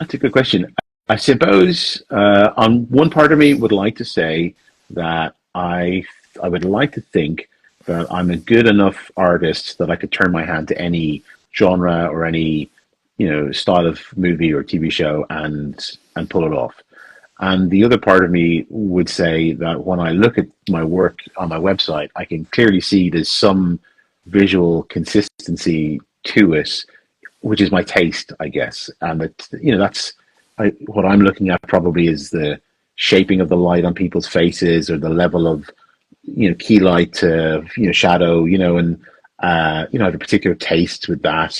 That's a good question. I suppose on one part of me would like to say that I would like to think that I'm a good enough artist that I could turn my hand to any genre or any style of movie or TV show and pull it off. And the other part of me would say that when I look at my work on my website, I can clearly see there's some visual consistency to it, which is my taste, I guess. And that's what I'm looking at probably is the shaping of the light on people's faces, or the level of key light to shadow, and I have a particular taste with that.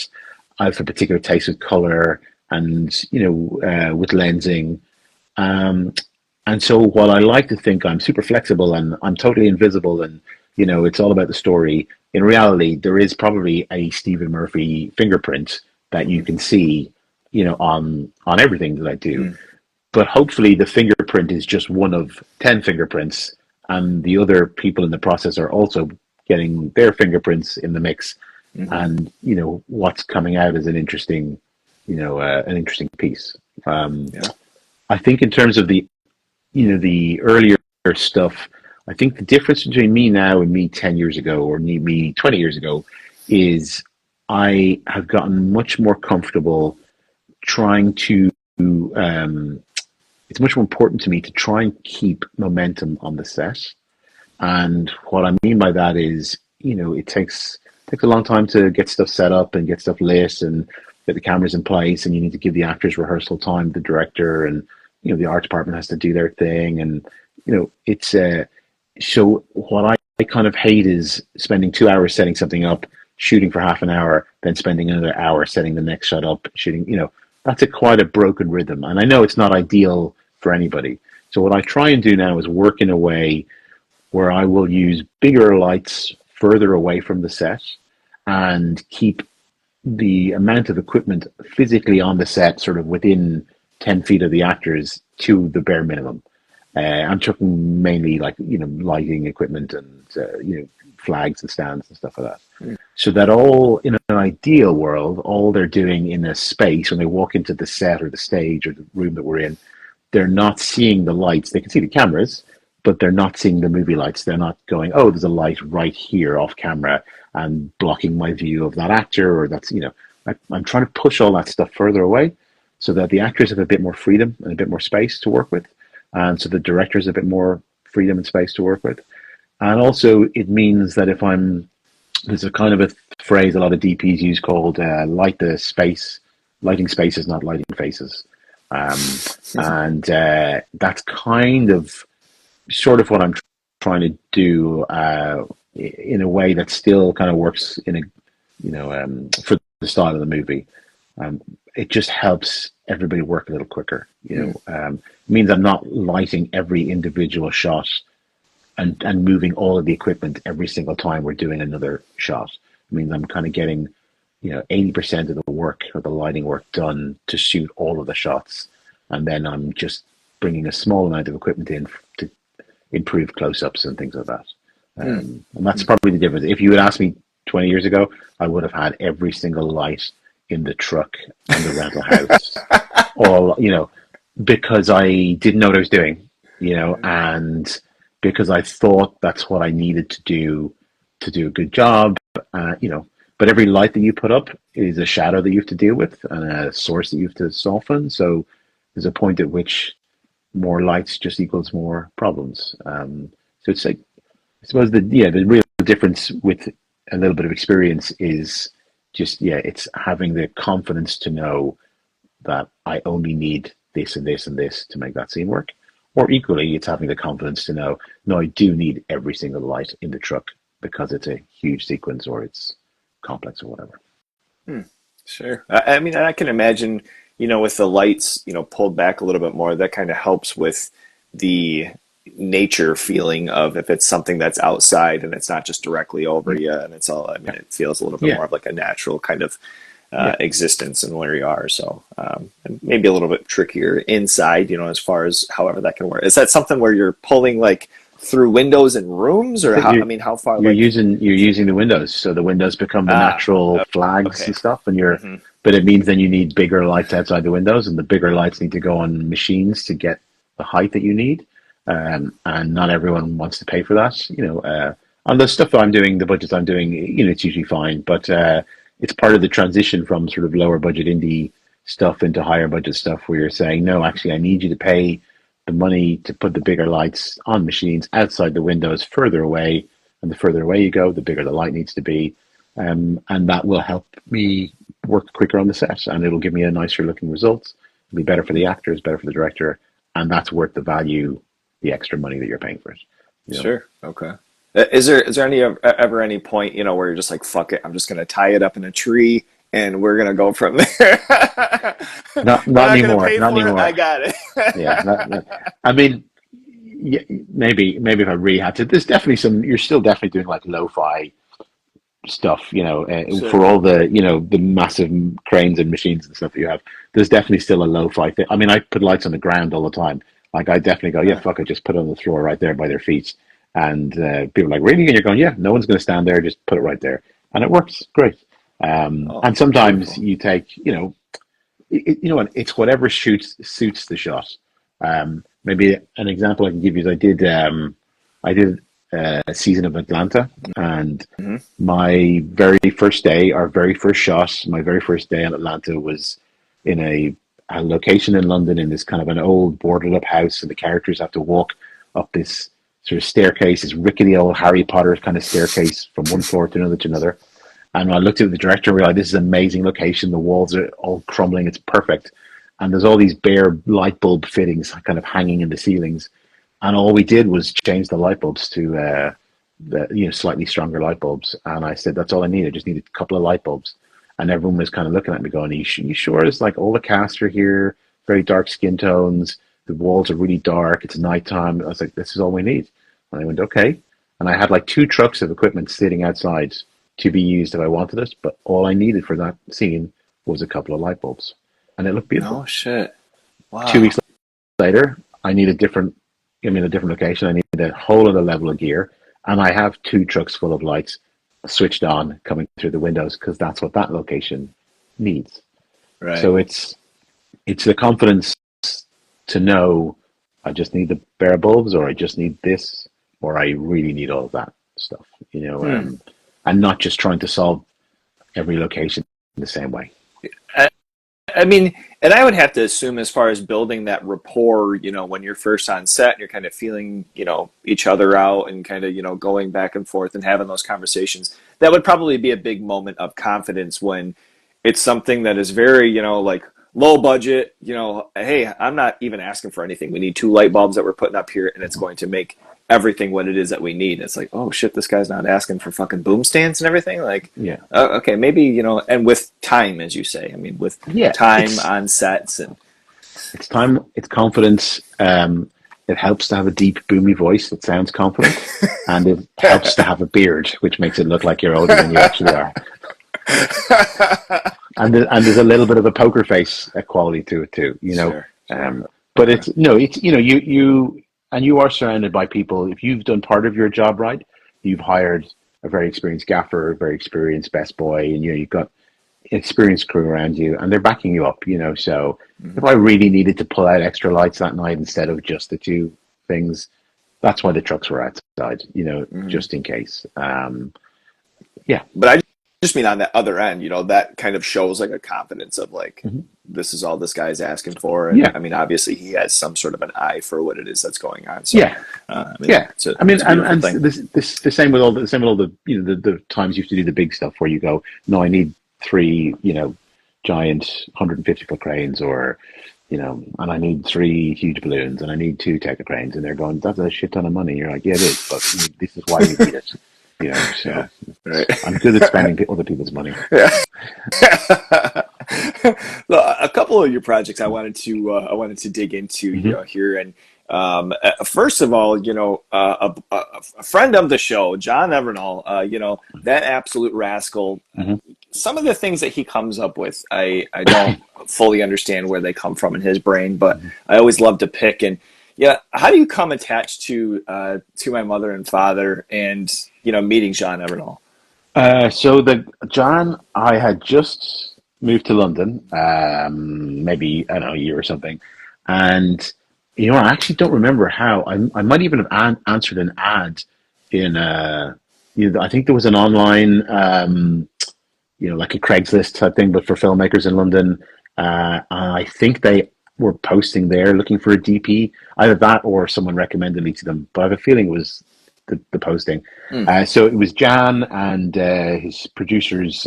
I have a particular taste with color and with lensing. Um, and so while I like to think I'm super flexible and I'm totally invisible, and it's all about the story, in reality there is probably a Stephen Murphy fingerprint that you Mm-hmm. can see, on everything that I do. Mm-hmm. But hopefully the fingerprint is just one of 10 fingerprints, and the other people in the process are also getting their fingerprints in the mix. Mm-hmm. And what's coming out is an interesting piece. Um, Yeah. I think in terms of the earlier stuff, I think the difference between me now and me 10 years ago, or me 20 years ago, is I have gotten much more comfortable trying to um, it's much more important to me to try and keep momentum on the set. And what I mean by that is, it takes a long time to get stuff set up and get stuff lit and get the cameras in place, and you need to give the actors rehearsal time, the director, and the art department has to do their thing, and it's so what I kind of hate is spending 2 hours setting something up, shooting for half an hour, then spending another hour setting the next shot up, shooting. That's quite a broken rhythm, and I know it's not ideal for anybody. So what I try and do now is work in a way where I will use bigger lights further away from the set and keep the amount of equipment physically on the set sort of within 10 feet of the actors to the bare minimum. I'm talking mainly like, lighting equipment and, flags and stands and stuff like that. So that all, in an ideal world, all they're doing in a space when they walk into the set or the stage or the room that we're in, they're not seeing the lights. They can see the cameras, but they're not seeing the movie lights. They're not going, oh, there's a light right here off camera and blocking my view of that actor, or I'm trying to push all that stuff further away so that the actors have a bit more freedom and a bit more space to work with. And so the directors have a bit more freedom and space to work with. And also it means that there's a kind of a phrase a lot of DPs use called light the space, lighting spaces, not lighting faces. And that's kind of sort of what I'm trying to do in a way that still kind of works in for the style of the movie. It just helps everybody work a little quicker. It means I'm not lighting every individual shot and moving all of the equipment every single time we're doing another shot. It means I'm kind of getting 80% of the work or the lighting work done to shoot all of the shots, and then I'm just bringing a small amount of equipment in to improve close-ups and things like that. And that's probably the difference. If you had asked me 20 years ago, I would have had every single light in the truck and the rental house, all because I didn't know what I was doing, and because I thought that's what I needed to do a good job, But every light that you put up is a shadow that you have to deal with and a source that you have to soften. So there's a point at which more lights just equals more problems. So it's like, I suppose the real difference with a little bit of experience is just, it's having the confidence to know that I only need this and this and this to make that scene work. Or equally, it's having the confidence to know, no, I do need every single light in the truck because it's a huge sequence or it's complex or whatever. Sure. I mean, I can imagine, with the lights, pulled back a little bit more, that kind of helps with the nature feeling of if it's something that's outside and it's not just directly over you and it's all, it feels a little bit more of like a natural kind of existence and where you are. So, and maybe a little bit trickier inside, as far as however that can work. Is that something where you're pulling like through windows and rooms, or how far you're using the windows? So the windows become the natural flags and stuff, and but it means then you need bigger lights outside the windows, and the bigger lights need to go on machines to get the height that you need. And not everyone wants to pay for that. On the stuff that I'm doing, the budgets I'm doing, it's usually fine, but it's part of the transition from sort of lower budget indie stuff into higher budget stuff where you're saying, no, actually, I need you to pay the money to put the bigger lights on machines outside the windows further away. And the further away you go, the bigger the light needs to be. And that will help me work quicker on the set, and it'll give me a nicer looking result. It'll be better for the actors, better for the director. And that's worth the value, the extra money that you're paying for it. Sure. Okay. Is there ever any point, where you're just like, fuck it, I'm just going to tie it up in a tree and we're going to go from there? Not anymore. Not anymore. I got it. I mean, maybe if I really had to, there's definitely you're still definitely doing like lo-fi stuff, Sure. for all the, the massive cranes and machines and stuff that you have. There's definitely still a lo-fi thing. I mean, I put lights on the ground all the time. Like I definitely go, yeah, fuck it, just put it on the floor right there by their feet. And people are like, really? And you're going, yeah, no one's going to stand there, just put it right there. And it works great. And sometimes beautiful. you take, it's whatever suits the shot. Maybe an example I can give you is I did a season of Atlanta, and my very first day, our very first shot, my very first day in Atlanta was in a location in London in this kind of an old boarded up house, and the characters have to walk up this sort of staircase, this rickety old Harry Potter kind of staircase from one floor to another. And I looked at the director and realized this is an amazing location. The walls are all crumbling. It's perfect. And there's all these bare light bulb fittings kind of hanging in the ceilings. And all we did was change the light bulbs to slightly stronger light bulbs. And I said, that's all I need. I just need a couple of light bulbs. And everyone was kind of looking at me going, you sure? It's like all the cast are here, very dark skin tones. The walls are really dark. It's nighttime. I was like, this is all we need. And I went, okay. And I had like two trucks of equipment sitting outside to be used if I wanted it. But all I needed for that scene was a couple of light bulbs, and it looked beautiful. No shit. 2 weeks Wow. later, I need a different, I'm in a different location. I need a whole other level of gear, and I have two trucks full of lights switched on coming through the windows because that's what that location needs. Right. So it's the confidence to know I just need the bare bulbs, or I just need this, or I really need all of that stuff, Hmm. and not just trying to solve every location the same way. I mean, and I would have to assume as far as building that rapport, when you're first on set and you're kind of feeling, each other out and kind of, going back and forth and having those conversations, that would probably be a big moment of confidence when it's something that is very, like low budget, hey, I'm not even asking for anything. We need two light bulbs that we're putting up here and it's going to make everything what it is that we need. It's like, oh shit, this guy's not asking for fucking boom stands and everything. Like, Yeah, okay, maybe, and with time, as you say, I mean, with yeah. time It's on sets and it's time. It's confidence. It helps to have a deep, boomy voice that sounds confident, and it helps to have a beard, which makes it look like you're older than you actually are. And there's a little bit of a poker face quality to it too, sure, sure. Um, but it's no, it's you and you are surrounded by people. If you've done part of your job right, you've hired a very experienced gaffer, a very experienced best boy, and you've got experienced crew around you, and they're backing you up. So if Hmm. I really needed to pull out extra lights that night instead of just the two things, that's why the trucks were outside. Hmm. Just in case. Yeah. But I just mean on that other end, that kind of shows like a confidence of like, Mhm. this is all this guy's asking for. And Yeah. I mean, obviously he has some sort of an eye for what it is that's going on. So, Yeah. I mean, Yeah, it's a, I mean, it's a beautiful and thing. this the same with all the the times you have to do the big stuff where you go, no, I need three giant 150-foot cranes, or and I need three huge balloons, and I need two Teca cranes, and they're going, that's a shit ton of money. You're like, yeah, it is, but this is why we need it. Yeah. So Right. I'm good at spending other people's money. Yeah. Well, a couple of your projects I wanted to dig into, Hmm. here, and first of all, a friend of the show, John Evernall, that absolute rascal. Hmm. Some of the things that he comes up with, I don't fully understand where they come from in his brain, but Hmm. I always love to pick. And yeah, how do you come attached to my mother and father, and meeting John Evernall? So the John, I had just moved to London, maybe I don't know, a year or something, and I actually don't remember how. I might even have answered an ad in I think there was an online, like a Craigslist type thing, but for filmmakers in London. I think they were posting there looking for a DP, either that or someone recommended me to them. But I have a feeling it was the posting. Hmm. So it was Jan and his producers,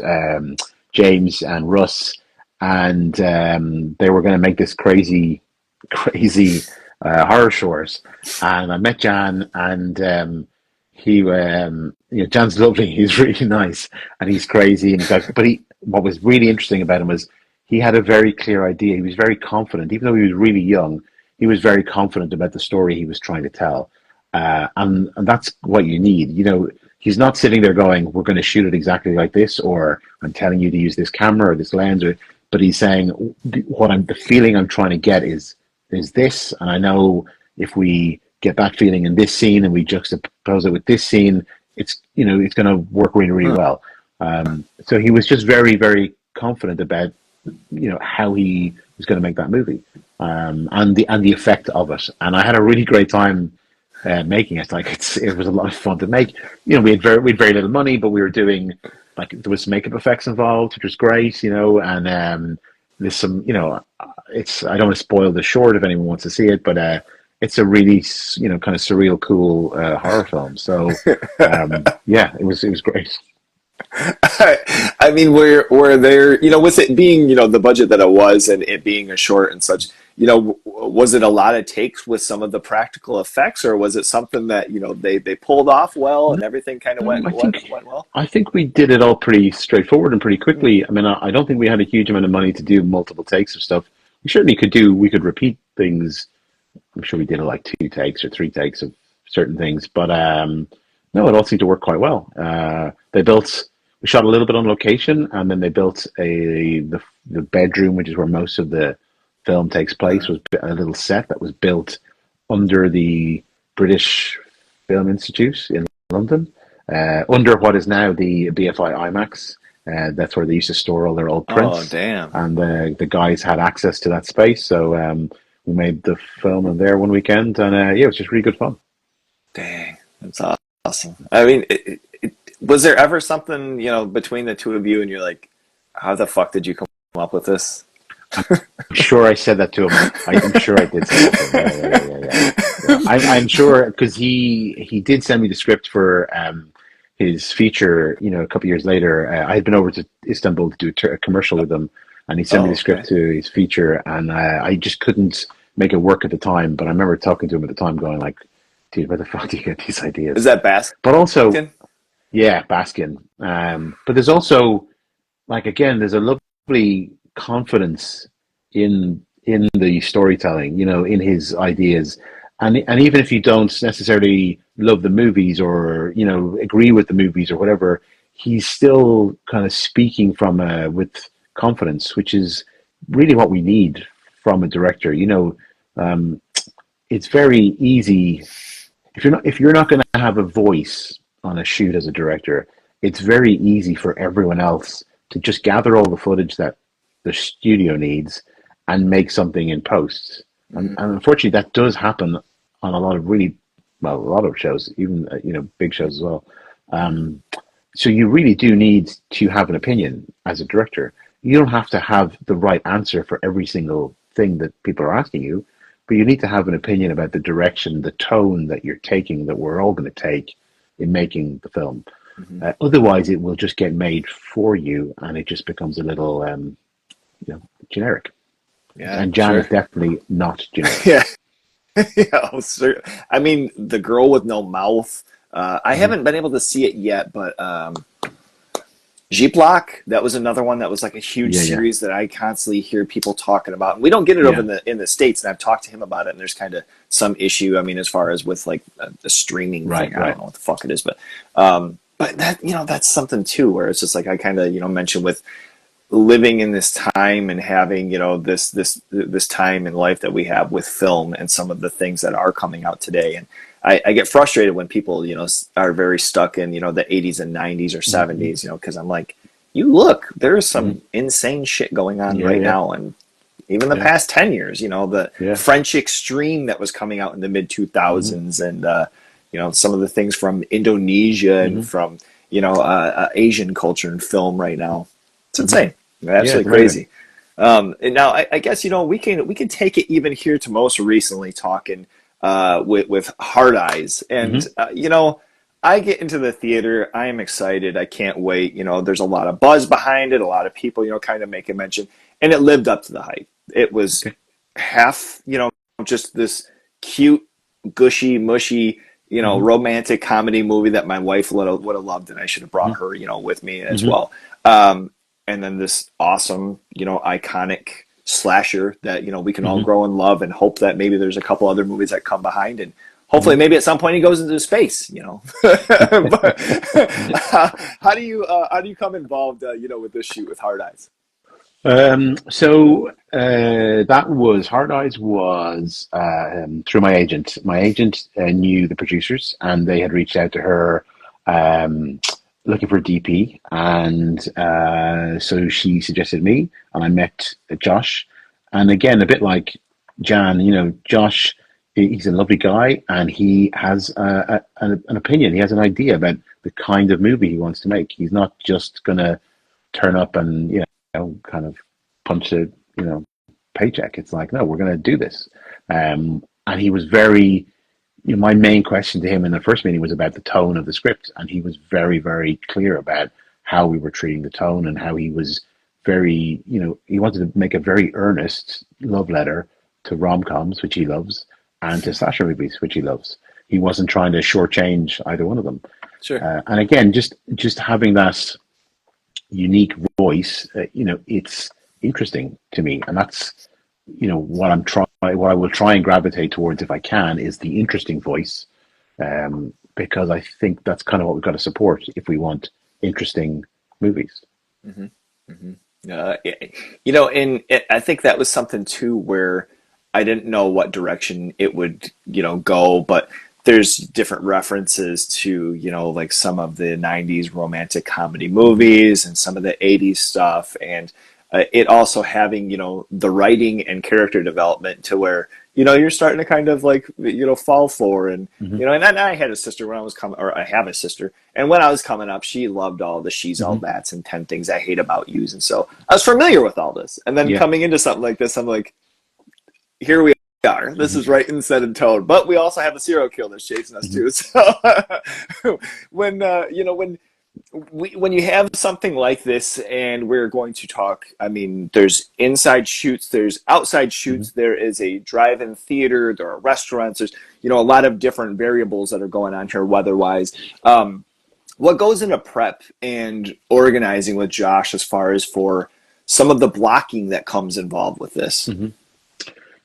James and Russ, and they were going to make this crazy horror shorts. And I met Jan, and Jan's lovely. He's really nice, and he's crazy, and he's like, but what was really interesting about him was he had a very clear idea. He was very confident, even though he was really young. He was very confident about the story he was trying to tell, and that's what you need. He's not sitting there going, "We're going to shoot it exactly like this," or "I'm telling you to use this camera or this lens," but he's saying, the feeling I'm trying to get is this, and I know if we get that feeling in this scene and we juxtapose it with this scene, it's going to work really really Huh. well. So he was just very very confident about how he was going to make that movie, and the effect of it. And I had a really great time making it. Like it was a lot of fun to make. We had very little money, but we were doing like there was some makeup effects involved, which was great. And there's some it's I don't want to spoil the short if anyone wants to see it, but it's a really kind of surreal, cool horror film. So yeah, it was great. I mean, were there, with it being, the budget that it was and it being a short and such, was it a lot of takes with some of the practical effects, or was it something that, they pulled off well and everything kind of went, I went, think went well? I think we did it all pretty straightforward and pretty Hmm. quickly. I mean, I don't think we had a huge amount of money to do multiple takes of stuff. We certainly could repeat things I'm sure we did like 2 takes or 3 takes of certain things, but no, it all seemed to work quite well. We shot a little bit on location, and then they built the bedroom, which is where most of the film takes place, was a little set that was built under the British Film Institute in London, under what is now the BFI IMAX. That's where they used to store all their old Oh, prints, damn. and the guys had access to that space. So we made the film in there one weekend, and yeah, it was just really good fun. Dang. That's awesome. I mean, was there ever something, between the two of you and you're like, how the fuck did you come up with this? I'm sure I said that to him. I'm sure I did say that to him. Yeah. I'm sure because he did send me the script for his feature. A couple of years later, I had been over to Istanbul to do a commercial with him, and he sent me Oh, the okay. script to his feature, and I just couldn't make it work at the time. But I remember talking to him at the time, going like, "Dude, where the fuck do you get these Is ideas?" that Baskin? But also, yeah, Baskin. But there's also like again, there's a lovely confidence in the storytelling, in his ideas, and even if you don't necessarily love the movies or agree with the movies or whatever, he's still kind of speaking from with confidence, which is really what we need from a director. Um, it's very easy if you're not going to have a voice on a shoot as a director, it's very easy for everyone else to just gather all the footage that the studio needs and make something in post. Mm-hmm. And unfortunately, that does happen on a lot of a lot of shows, even big shows as well. Um, so you really do need to have an opinion as a director. You don't have to have the right answer for every single thing that people are asking you, but you need to have an opinion about the direction, the tone that you're taking, that we're all going to take in making the film. Mm-hmm. Otherwise, it will just get made for you, and it just becomes a little, generic. Yeah, And Jan is sure. definitely not generic. Yeah. Yeah, sir. I mean, The Girl with No Mouth. I Hmm. haven't been able to see it yet, but Jeep Lock, that was another one that was like a huge Yeah, yeah, series that I constantly hear people talking about. And we don't get it over yeah. in the States, and I've talked to him about it, and there's kind of some issue. I mean, as far as with like the streaming Right, thing, I don't right. know what the fuck it is, but that that's something too, where it's just like I kind of mentioned with living in this time and having this time in life that we have with film and some of the things that are coming out today. And I get frustrated when people are very stuck in the 80s and 90s or Hmm. 70s, because I'm like, you look, there's Hmm. some insane shit going on Yeah, right yeah, now. And even the yeah, past 10 years, the yeah. French Extreme that was coming out in the mid Hmm. 2000s, and some of the things from Indonesia and Hmm. from Asian culture and film right now. It's Hmm. insane. Yeah, it's Absolutely amazing. crazy. And now I guess we can take it even here to most recently talking with Hard Eyes, and Hmm. I get into the theater. I am excited. I can't wait. There's a lot of buzz behind it. A lot of people kind of make a mention, and it lived up to the hype. It was Okay. half just this cute, gushy, mushy. Hmm. Romantic comedy movie that my wife would have loved, and I should have brought Hmm. her, with me as Hmm. well. And then this awesome, iconic slasher that we can all Hmm. grow and love, and hope that maybe there's a couple other movies that come behind, and hopefully Hmm. maybe at some point he goes into space. But how do you come involved, with this shoot with Hard Eyes? So that was Hard Eyes was through my agent. My agent knew the producers, and they had reached out to her um, looking for a DP, and so she suggested me, and I met Josh. And again, a bit like Jan, Josh, he's a lovely guy, and he has an opinion. He has an idea about the kind of movie he wants to make. He's not just gonna turn up and kind of punch a paycheck. It's like, no, we're going to do this. And he was very, my main question to him in the first meeting was about the tone of the script, and he was very, very clear about how we were treating the tone and how he was very, he wanted to make a very earnest love letter to rom coms, which he loves, and to slasher movies, which he loves. He wasn't trying to shortchange either one of them. Sure. And again, just having that unique voice, it's interesting to me, and that's what I will try and gravitate towards if I can is the interesting voice, because I think that's kind of what we've got to support if we want interesting movies. Hmm. Hmm. Uh, and I think that was something too where I didn't know what direction it would, go, but there's different references to, like some of the 90s romantic comedy movies and some of the 80s stuff. And it also having, the writing and character development to where, you're starting to kind of like, fall for. And, Hmm. and I had a sister when I was coming, or I have a sister. And when I was coming up, she loved all the She's All Hmm. That's and 10 Things I Hate About Yous. And so I was familiar with all this. And then Yeah. coming into something like this, I'm like, here we are. This Hmm. is right in set and tone. But we also have a serial killer that's chasing us Hmm. too. So when when you have something like this, and we're going to talk, I mean, there's inside shoots, there's outside Hmm. shoots, there is a drive-in theater, there are restaurants, there's a lot of different variables that are going on here weather-wise. What goes into prep and organizing with Josh as far as for some of the blocking that comes involved with this? Hmm.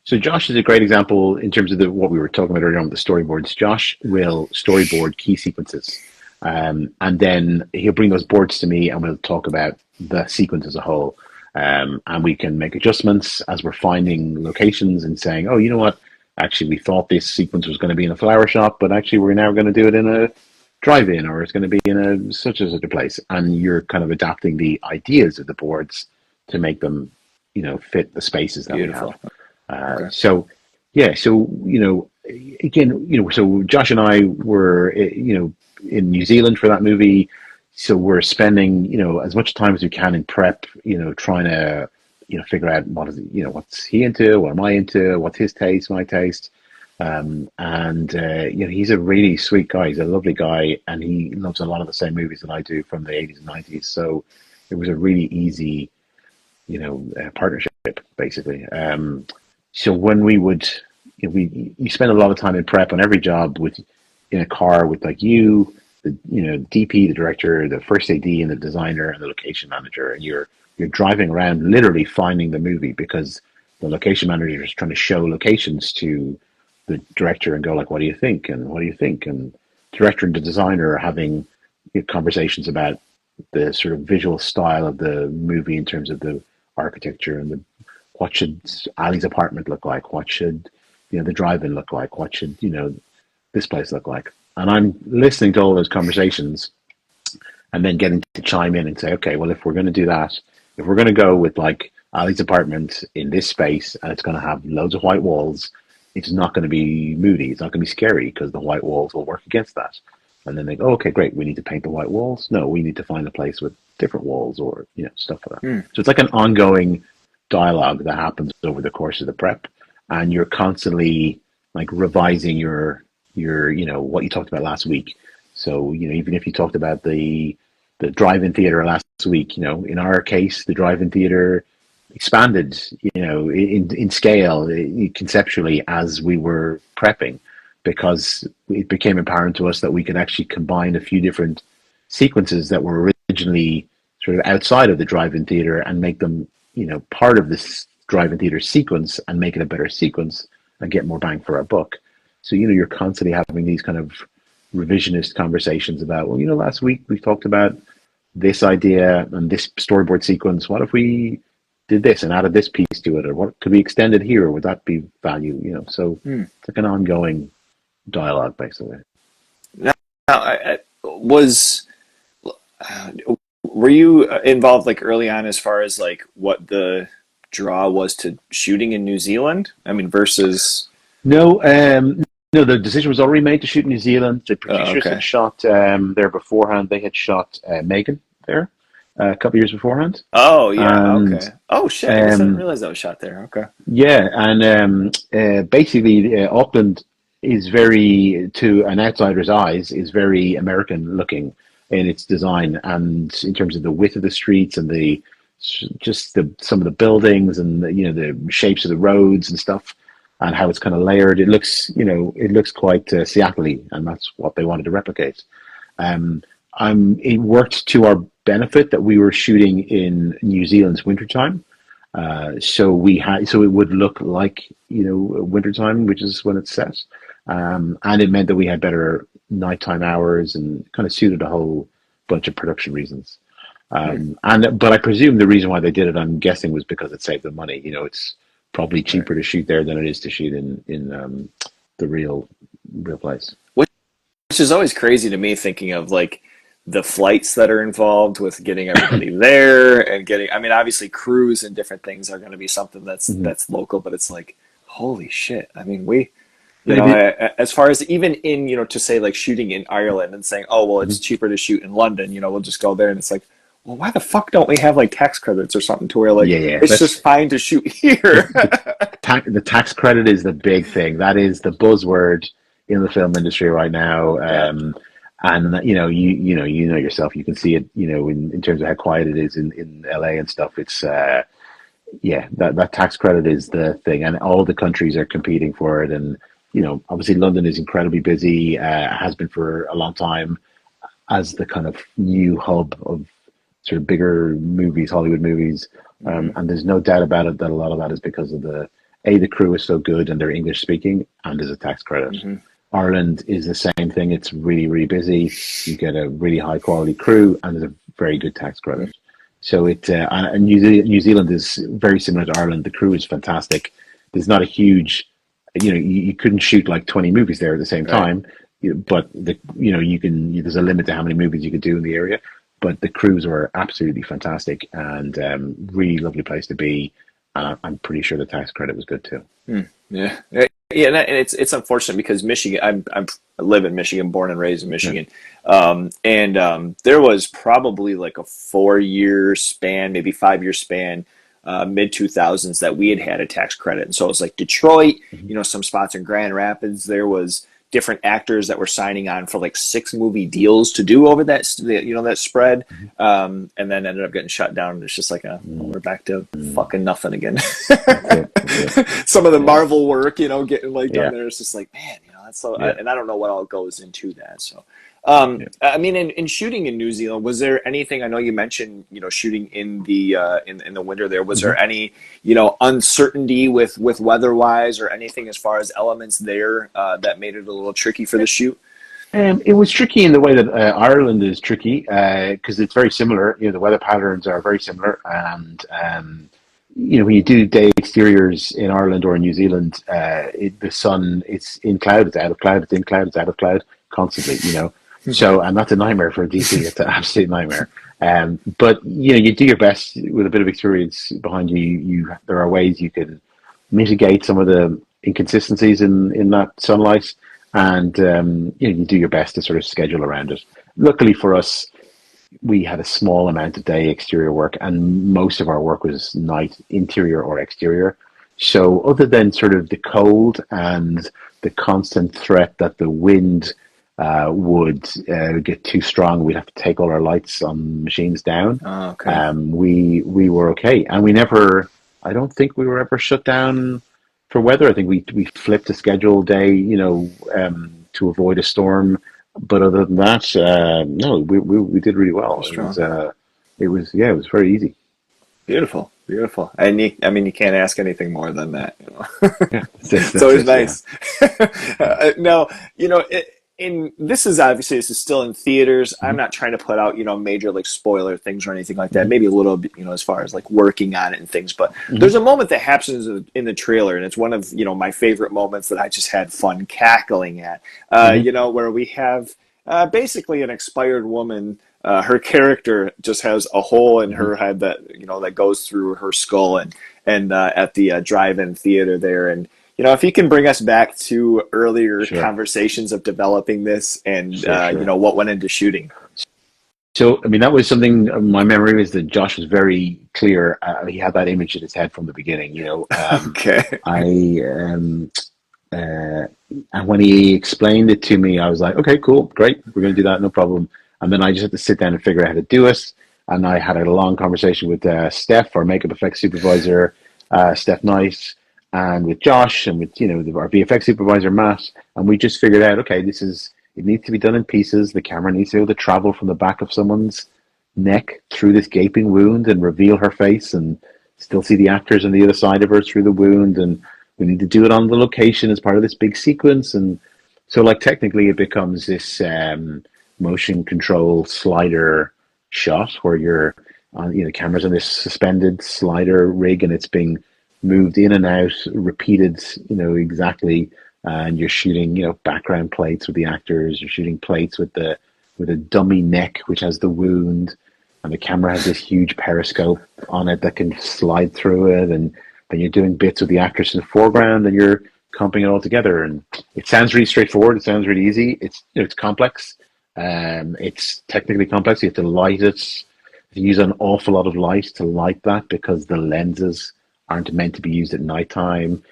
So Josh is a great example in terms of what we were talking about earlier on with the storyboards. Josh will storyboard key sequences, and then he'll bring those boards to me, and we'll talk about the sequence as a whole. And we can make adjustments as we're finding locations and saying, oh, you know what? Actually, we thought this sequence was going to be in a flower shop, but actually, we're now going to do it in a drive-in, or it's going to be in a such and such a place. And you're kind of adapting the ideas of the boards to make them, fit the spaces that we have. Beautiful. Okay. So, yeah, so again, so Josh and I were, in New Zealand for that movie, so we're spending, as much time as we can in prep, trying to, figure out what's he into, what am I into, what's his taste, my taste, and he's a really sweet guy. He's a lovely guy, and he loves a lot of the same movies that I do from the 80s and 90s. So it was a really easy, partnership basically. So when we would, you spend a lot of time in prep on every job with in a car with like the DP, the director, the first AD, and the designer and the location manager, and you're driving around literally finding the movie because the location manager is trying to show locations to the director and go like, what do you think? And what do you think? And the director and the designer are having conversations about the sort of visual style of the movie in terms of the architecture and what should Ali's apartment look like? What should the drive-in look like? What should this place look like? And I'm listening to all those conversations, and then getting to chime in and say, okay, well, if we're going to do that, if we're going to go with like Ali's apartment in this space, and it's going to have loads of white walls, it's not going to be moody. It's not going to be scary because the white walls will work against that. And then they go, okay, great. We need to paint the white walls. No, we need to find a place with different walls or stuff like that. Hmm. So it's like an ongoing dialogue that happens over the course of the prep, and you're constantly like revising your what you talked about last week. So even if you talked about the drive-in theater last week, in our case the drive-in theater expanded in scale, conceptually, as we were prepping, because it became apparent to us that we could actually combine a few different sequences that were originally sort of outside of the drive-in theater and make them part of this drive-in theater sequence and make it a better sequence and get more bang for our buck. So you're constantly having these kind of revisionist conversations about, well, last week we talked about this idea and this storyboard sequence. What if we did this and added this piece to it, or what could be extended here? Would that be value? So Hmm. it's like an ongoing dialogue, basically. Now, was were you involved like early on as far as like what the draw was to shooting in New Zealand? I mean, versus. No, no. The decision was already made to shoot in New Zealand. The producers Okay. had shot there beforehand. They had shot Megan there a couple of years beforehand, Oh yeah. and Okay. Oh shit. I guess I didn't um, realize that was shot there. Okay. yeah, and basically, Auckland is very, to an outsider's eyes, is very American looking in its design, and in terms of the width of the streets and the just the some of the buildings and the shapes of the roads and stuff, and how it's kind of layered. It looks quite Seattle-y, and that's what they wanted to replicate. Um, it worked to our benefit that we were shooting in New Zealand's wintertime, So it would look like, wintertime, which is when it's set. And it meant that we had better nighttime hours and kind of suited a whole bunch of production reasons. Hmm. But I presume the reason why they did it, I'm guessing, was because it saved them money. It's probably Right. cheaper to shoot there than it is to shoot in the real place. Which is always crazy to me, thinking of like the flights that are involved with getting everybody there and getting. I mean, obviously, crews and different things are going to be something Hmm. that's local, but it's like, holy shit. I mean, we, They did. as far as even in, to say like shooting in Ireland and saying, oh, well, it's Mhm. cheaper to shoot in London, we'll just go there. And it's like, well, why the fuck don't we have like tax credits or something to where like Yeah, yeah. it's just fine to shoot The, here? the tax credit is the big thing. That is the buzzword in the film industry right now. Yeah. And you know yourself. You can see it. In terms of how quiet it is in LA and stuff. It's yeah, that tax credit is the thing, and all the countries are competing for it. And obviously, London is incredibly busy. Has been for a long time as the kind of new hub of sort of bigger movies, Hollywood movies. Hmm. And there's no doubt about it that a lot of that is because of the crew is so good and they're English speaking, and there's a tax credit. Hmm. Ireland is the same thing. It's really, really busy. You get a really high quality crew, and there's a very good tax credit. So and New Zealand is very similar to Ireland. The crew is fantastic. There's not a huge, you couldn't shoot like 20 movies there at the same Right. time, but you can. There's a limit to how many movies you could do in the area. But the crews were absolutely fantastic and really lovely place to be. And I'm pretty sure the tax credit was good too. Hmm. Yeah, yeah, and it's unfortunate because Michigan. I live in Michigan, born and raised in Yeah. Michigan, and there was probably like a 4 year span, maybe 5 year span, mid 2000s that we had a tax credit, and so it was like Detroit, Mhm. some spots in Grand Rapids. There was different actors that were signing on for like 6 movie deals to do over that spread, Mhm. and then ended up getting shut down. And it's just like, well, Mm. we're back to Mm. fucking nothing again. That's it. That's it. Some of the Yeah. Marvel work, getting like done Yeah. there. It's just like, man, that's so, Yeah. and I don't know what all goes into that. So, Yeah. I mean, in shooting in New Zealand, was there anything? I know you mentioned, shooting in the in the winter there. Was Mhm. there any, uncertainty with weather wise or anything as far as elements there that made it a little tricky for the shoot? It was tricky in the way that Ireland is tricky because it's very similar. The weather patterns are very similar, and when you do day exteriors in Ireland or in New Zealand, the sun it's in cloud, it's out of cloud, it's in cloud, it's out of cloud constantly. So and that's a nightmare for a DC. It's an absolute nightmare. But you do your best with a bit of experience behind you. There are ways you can mitigate some of the inconsistencies in that sunlight, and you do your best to sort of schedule around it. Luckily for us, we had a small amount of day exterior work, and most of our work was night interior or exterior. So, other than sort of the cold and the constant threat that the wind would get too strong, we'd have to take all our lights on machines down. Oh, okay. We were okay, and we never. I don't think we were ever shut down for weather. I think we flipped a scheduled day, to avoid a storm. But other than that, no, we did really That was well. strong. It was very easy. Beautiful, beautiful. And I mean, you can't ask anything more than that. Yeah, It's that's always it. Yeah. nice. Now, this is obviously this is still in theaters. I'm Mhm. not trying to put out major like spoiler things or anything like that. Mhm. Maybe a little bit as far as like working on it and things. But there's Mhm. a moment that happens in the trailer, and it's one of my favorite moments that I just had fun cackling at. Mhm. Where we have basically an expired woman. Her character just has a hole in Mhm. her head that that goes through her skull, and at the drive-in theater there, and if you can bring us back to earlier Sure, conversations of developing this and sure. what went into shooting. So, I mean, that was something. My memory is that Josh was very clear. He had that image in his head from the beginning. Okay. I uh, and when he explained it to me, I was like, okay, cool, great, we're going to do that, no problem. And then I just had to sit down and figure out how to do it. And I had a long conversation with Steph, our makeup effects supervisor, Steph Knight, and with Josh, and with our VFX supervisor Matt, and we just figured out, okay, it needs to be done in pieces. The camera needs to be able to travel from the back of someone's neck through this gaping wound and reveal her face and still see the actors on the other side of her through the wound, and we need to do it on the location as part of this big sequence. And so, like, technically, it becomes this motion control slider shot where you're on, the camera's on this suspended slider rig, and it's being moved in and out, repeated, exactly. And you're shooting, background plates with the actors. You're shooting plates with a dummy neck, which has the wound, and the camera has this huge periscope on it that can slide through it. And then you're doing bits with the actress in the foreground, and you're comping it all together. And it sounds really straightforward. It sounds really easy. It's complex. It's technically complex. You have to light it. You use an awful lot of light to light that because the lenses aren't meant to be used at nighttime.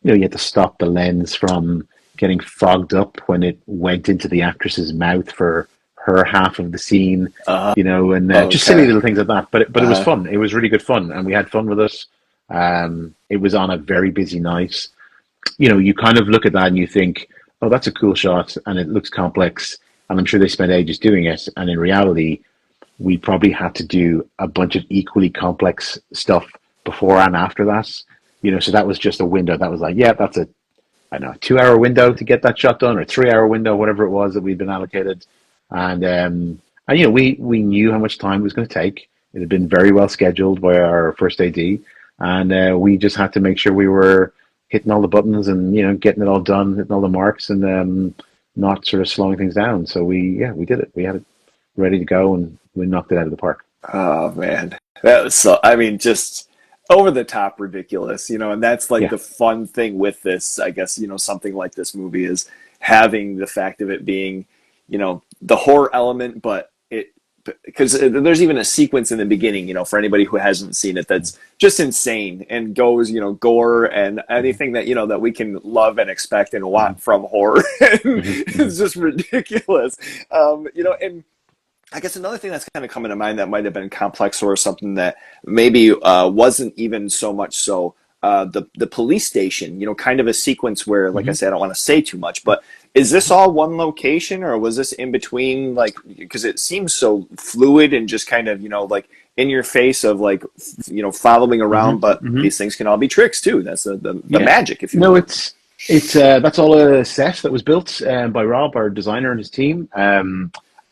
You had to stop the lens from getting fogged up when it went into the actress's mouth for her half of the scene, and just silly little things like that. But it was fun. It was really good fun, and we had fun with it. It was on a very busy night. You kind of look at that and you think, oh, that's a cool shot, and it looks complex, and I'm sure they spent ages doing it. And in reality, we probably had to do a bunch of equally complex stuff before and after that. So that was just a window. That was like, yeah, that's a 2-hour window to get that shot done, or 3-hour window, whatever it was that we'd been allocated. And we knew how much time it was going to take. It had been very well scheduled by our first AD, and we just had to make sure we were hitting all the buttons and getting it all done, hitting all the marks, and not sort of slowing things down. So we did it. We had it ready to go, and we knocked it out of the park. Oh man, that was so. I mean, just over the top ridiculous, and that's like the fun thing with this, I guess, something like this movie is having the fact of it being, the horror element, but because there's even a sequence in the beginning, for anybody who hasn't seen it, that's just insane and goes, gore and anything that, that we can love and expect and want from horror. It's just ridiculous. And I guess another thing that's kind of coming to mind that might have been complex or something that maybe wasn't even so much so the police station, kind of a sequence where, like I said, I don't want to say too much, but is this all one location or was this in between? Like, because it seems so fluid and just kind of, like in your face of like, following around, but these things can all be tricks too. That's the magic, if you will. No, it's that's all a set that was built by Rob, our designer, and his team.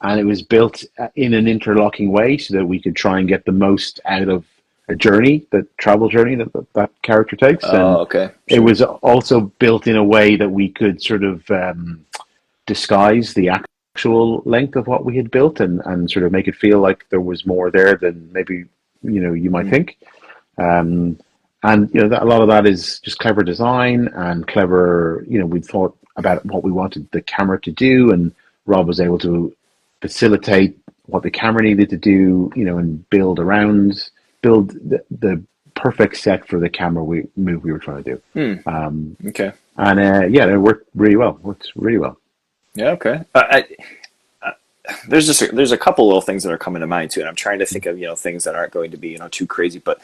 And it was built in an interlocking way so that we could try and get the most out of a journey, the travel journey that character takes. Oh, okay. Sure. It was also built in a way that we could sort of disguise the actual length of what we had built and sort of make it feel like there was more there than maybe, you might think. And, a lot of that is just clever design and clever, we thought about what we wanted the camera to do, and Rob was able to facilitate what the camera needed to do, and build the perfect set for the camera move we were trying to do. Okay. And it worked really well. Yeah. Okay. There's a couple little things that are coming to mind too, and I'm trying to think of things that aren't going to be too crazy. But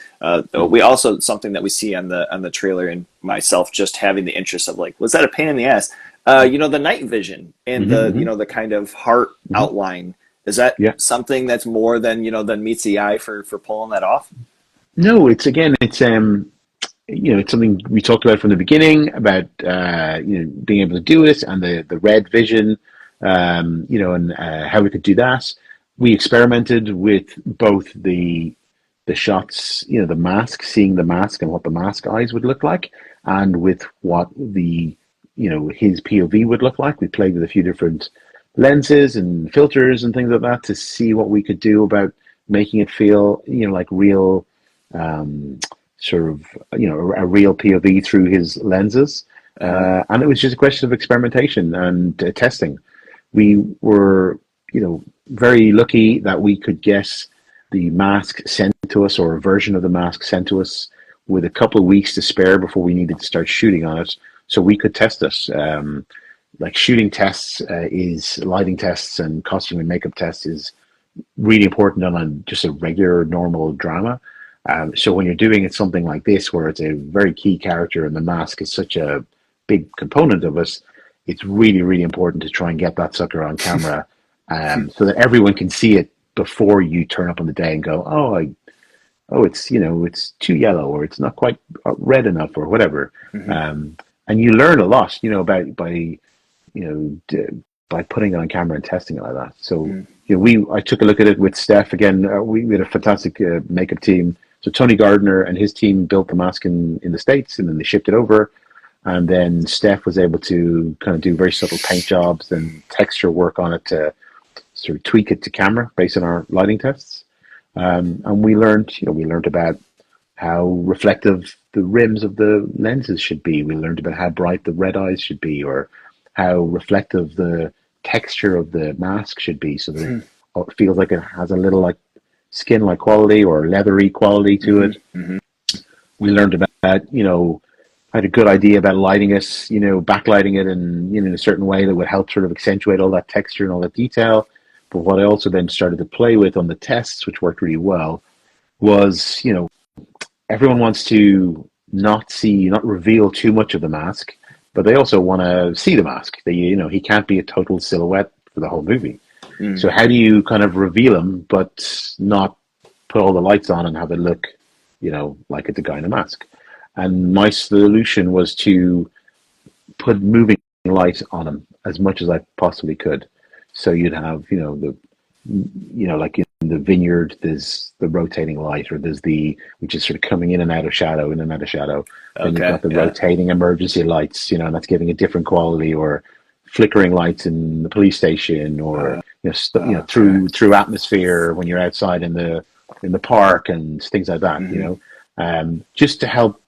we also, something that we see on the trailer, and myself just having the interest of like, was that a pain in the ass? The night vision and the kind of heart outline. Is that something that's more than than meets the eye for pulling that off? No, it's something we talked about from the beginning about being able to do it, and the red vision, and how we could do that. We experimented with both the shots, the mask, seeing the mask and what the mask eyes would look like, and with what the his POV would look like. We played with a few different lenses and filters and things like that to see what we could do about making it feel, like real, sort of, a real POV through his lenses. And it was just a question of experimentation and testing. We were, very lucky that we could get the mask sent to us, or a version of the mask sent to us, with a couple of weeks to spare before we needed to start shooting on it, so we could test it. Like shooting tests is lighting tests, and costume and makeup tests is really important on just a regular, normal drama. So when you're doing it something like this, where it's a very key character and the mask is such a big component of it, it's really, really important to try and get that sucker on camera, so that everyone can see it before you turn up on the day and go, oh, oh, it's it's too yellow or it's not quite red enough or whatever. Hmm. Um, and you learn a lot, about by putting it on camera and testing it like that. So I took a look at it with Steph again. We had a fantastic makeup team. So Tony Gardner and his team built the mask in the States, and then they shipped it over. And then Steph was able to kind of do very subtle paint jobs and texture work on it to sort of tweak it to camera based on our lighting tests. And we learned about how reflective the rims of the lenses should be. We learned about how bright the red eyes should be, or how reflective the texture of the mask should be, so that it feels like it has a little like skin-like quality or leathery quality to Hmm. it. Hmm. We learned about, I had a good idea about lighting it, backlighting it in a certain way that would help sort of accentuate all that texture and all that detail. But what I also then started to play with on the tests, which worked really well, was, everyone wants to not reveal too much of the mask, but they also want to see the mask. He can't be a total silhouette for the whole movie. Mm. So how do you kind of reveal him, but not put all the lights on and have it look, like it's a guy in a mask? And my solution was to put moving light on him as much as I possibly could. So you'd have, like in the vineyard, there's the rotating light, or there's which is sort of coming in and out of shadow, in and out of shadow. Then you've Okay. got the Yeah. rotating emergency lights, and that's giving a different quality, or flickering lights in the police station, or Okay. through atmosphere when you're outside in the park and things like that. Hmm. Just to help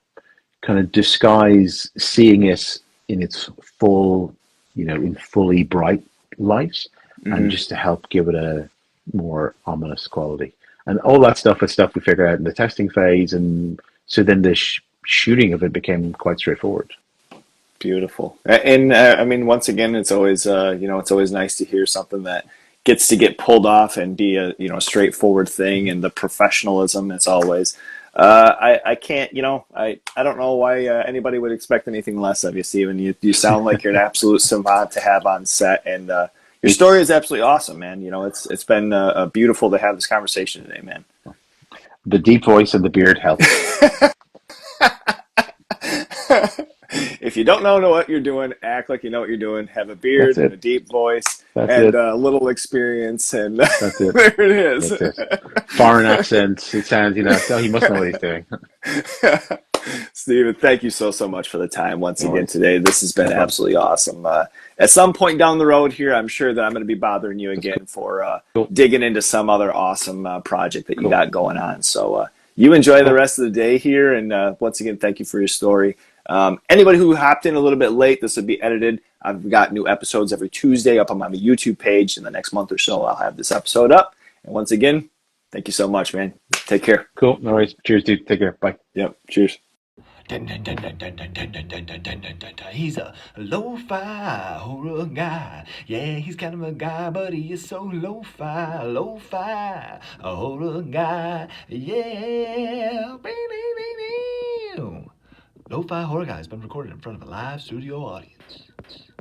kind of disguise seeing it in its full, in fully bright light, and Hmm. just to help give it a more ominous quality. And all that stuff is stuff we figured out in the testing phase, and so then the shooting of it became quite straightforward. Beautiful. And I mean, once again, it's always it's always nice to hear something that gets to get pulled off and be a straightforward thing, and the professionalism. It's always. I can't, I don't know why anybody would expect anything less of you, Stephen. You sound like you're an absolute savant to have on set, and your story is absolutely awesome, man. It's been beautiful to have this conversation today, man. The deep voice and the beard help. If you don't know what you're doing, act like you know what you're doing. Have a That's beard and a it. deep voice That's and it. a little experience, and That's it. there it is. That's it. Foreign accent. It sounds, oh, he must know what he's doing. Stephen, thank you so much for the time once No again worries. today. This has been No problem. absolutely awesome. At some point down the road here, I'm sure that I'm going to be bothering you That's again for cool. digging into some other awesome project that you Cool. got going on. So you enjoy the Cool. rest of the day here, and once again, thank you for your story. Anybody who hopped in a little bit late, this will be edited. I've got new episodes every Tuesday up on my YouTube page. In the next month or so, I'll have this episode up. And once again, thank you so much, man. Take care. Cool. No worries. Cheers, dude. Take care. Bye. Yep. Cheers. He's a lo-fi horror guy. Yeah, he's kind of a guy, but he is so lo-fi a horror guy. Yeah. Lo-fi horror guy has been recorded in front of a live studio audience.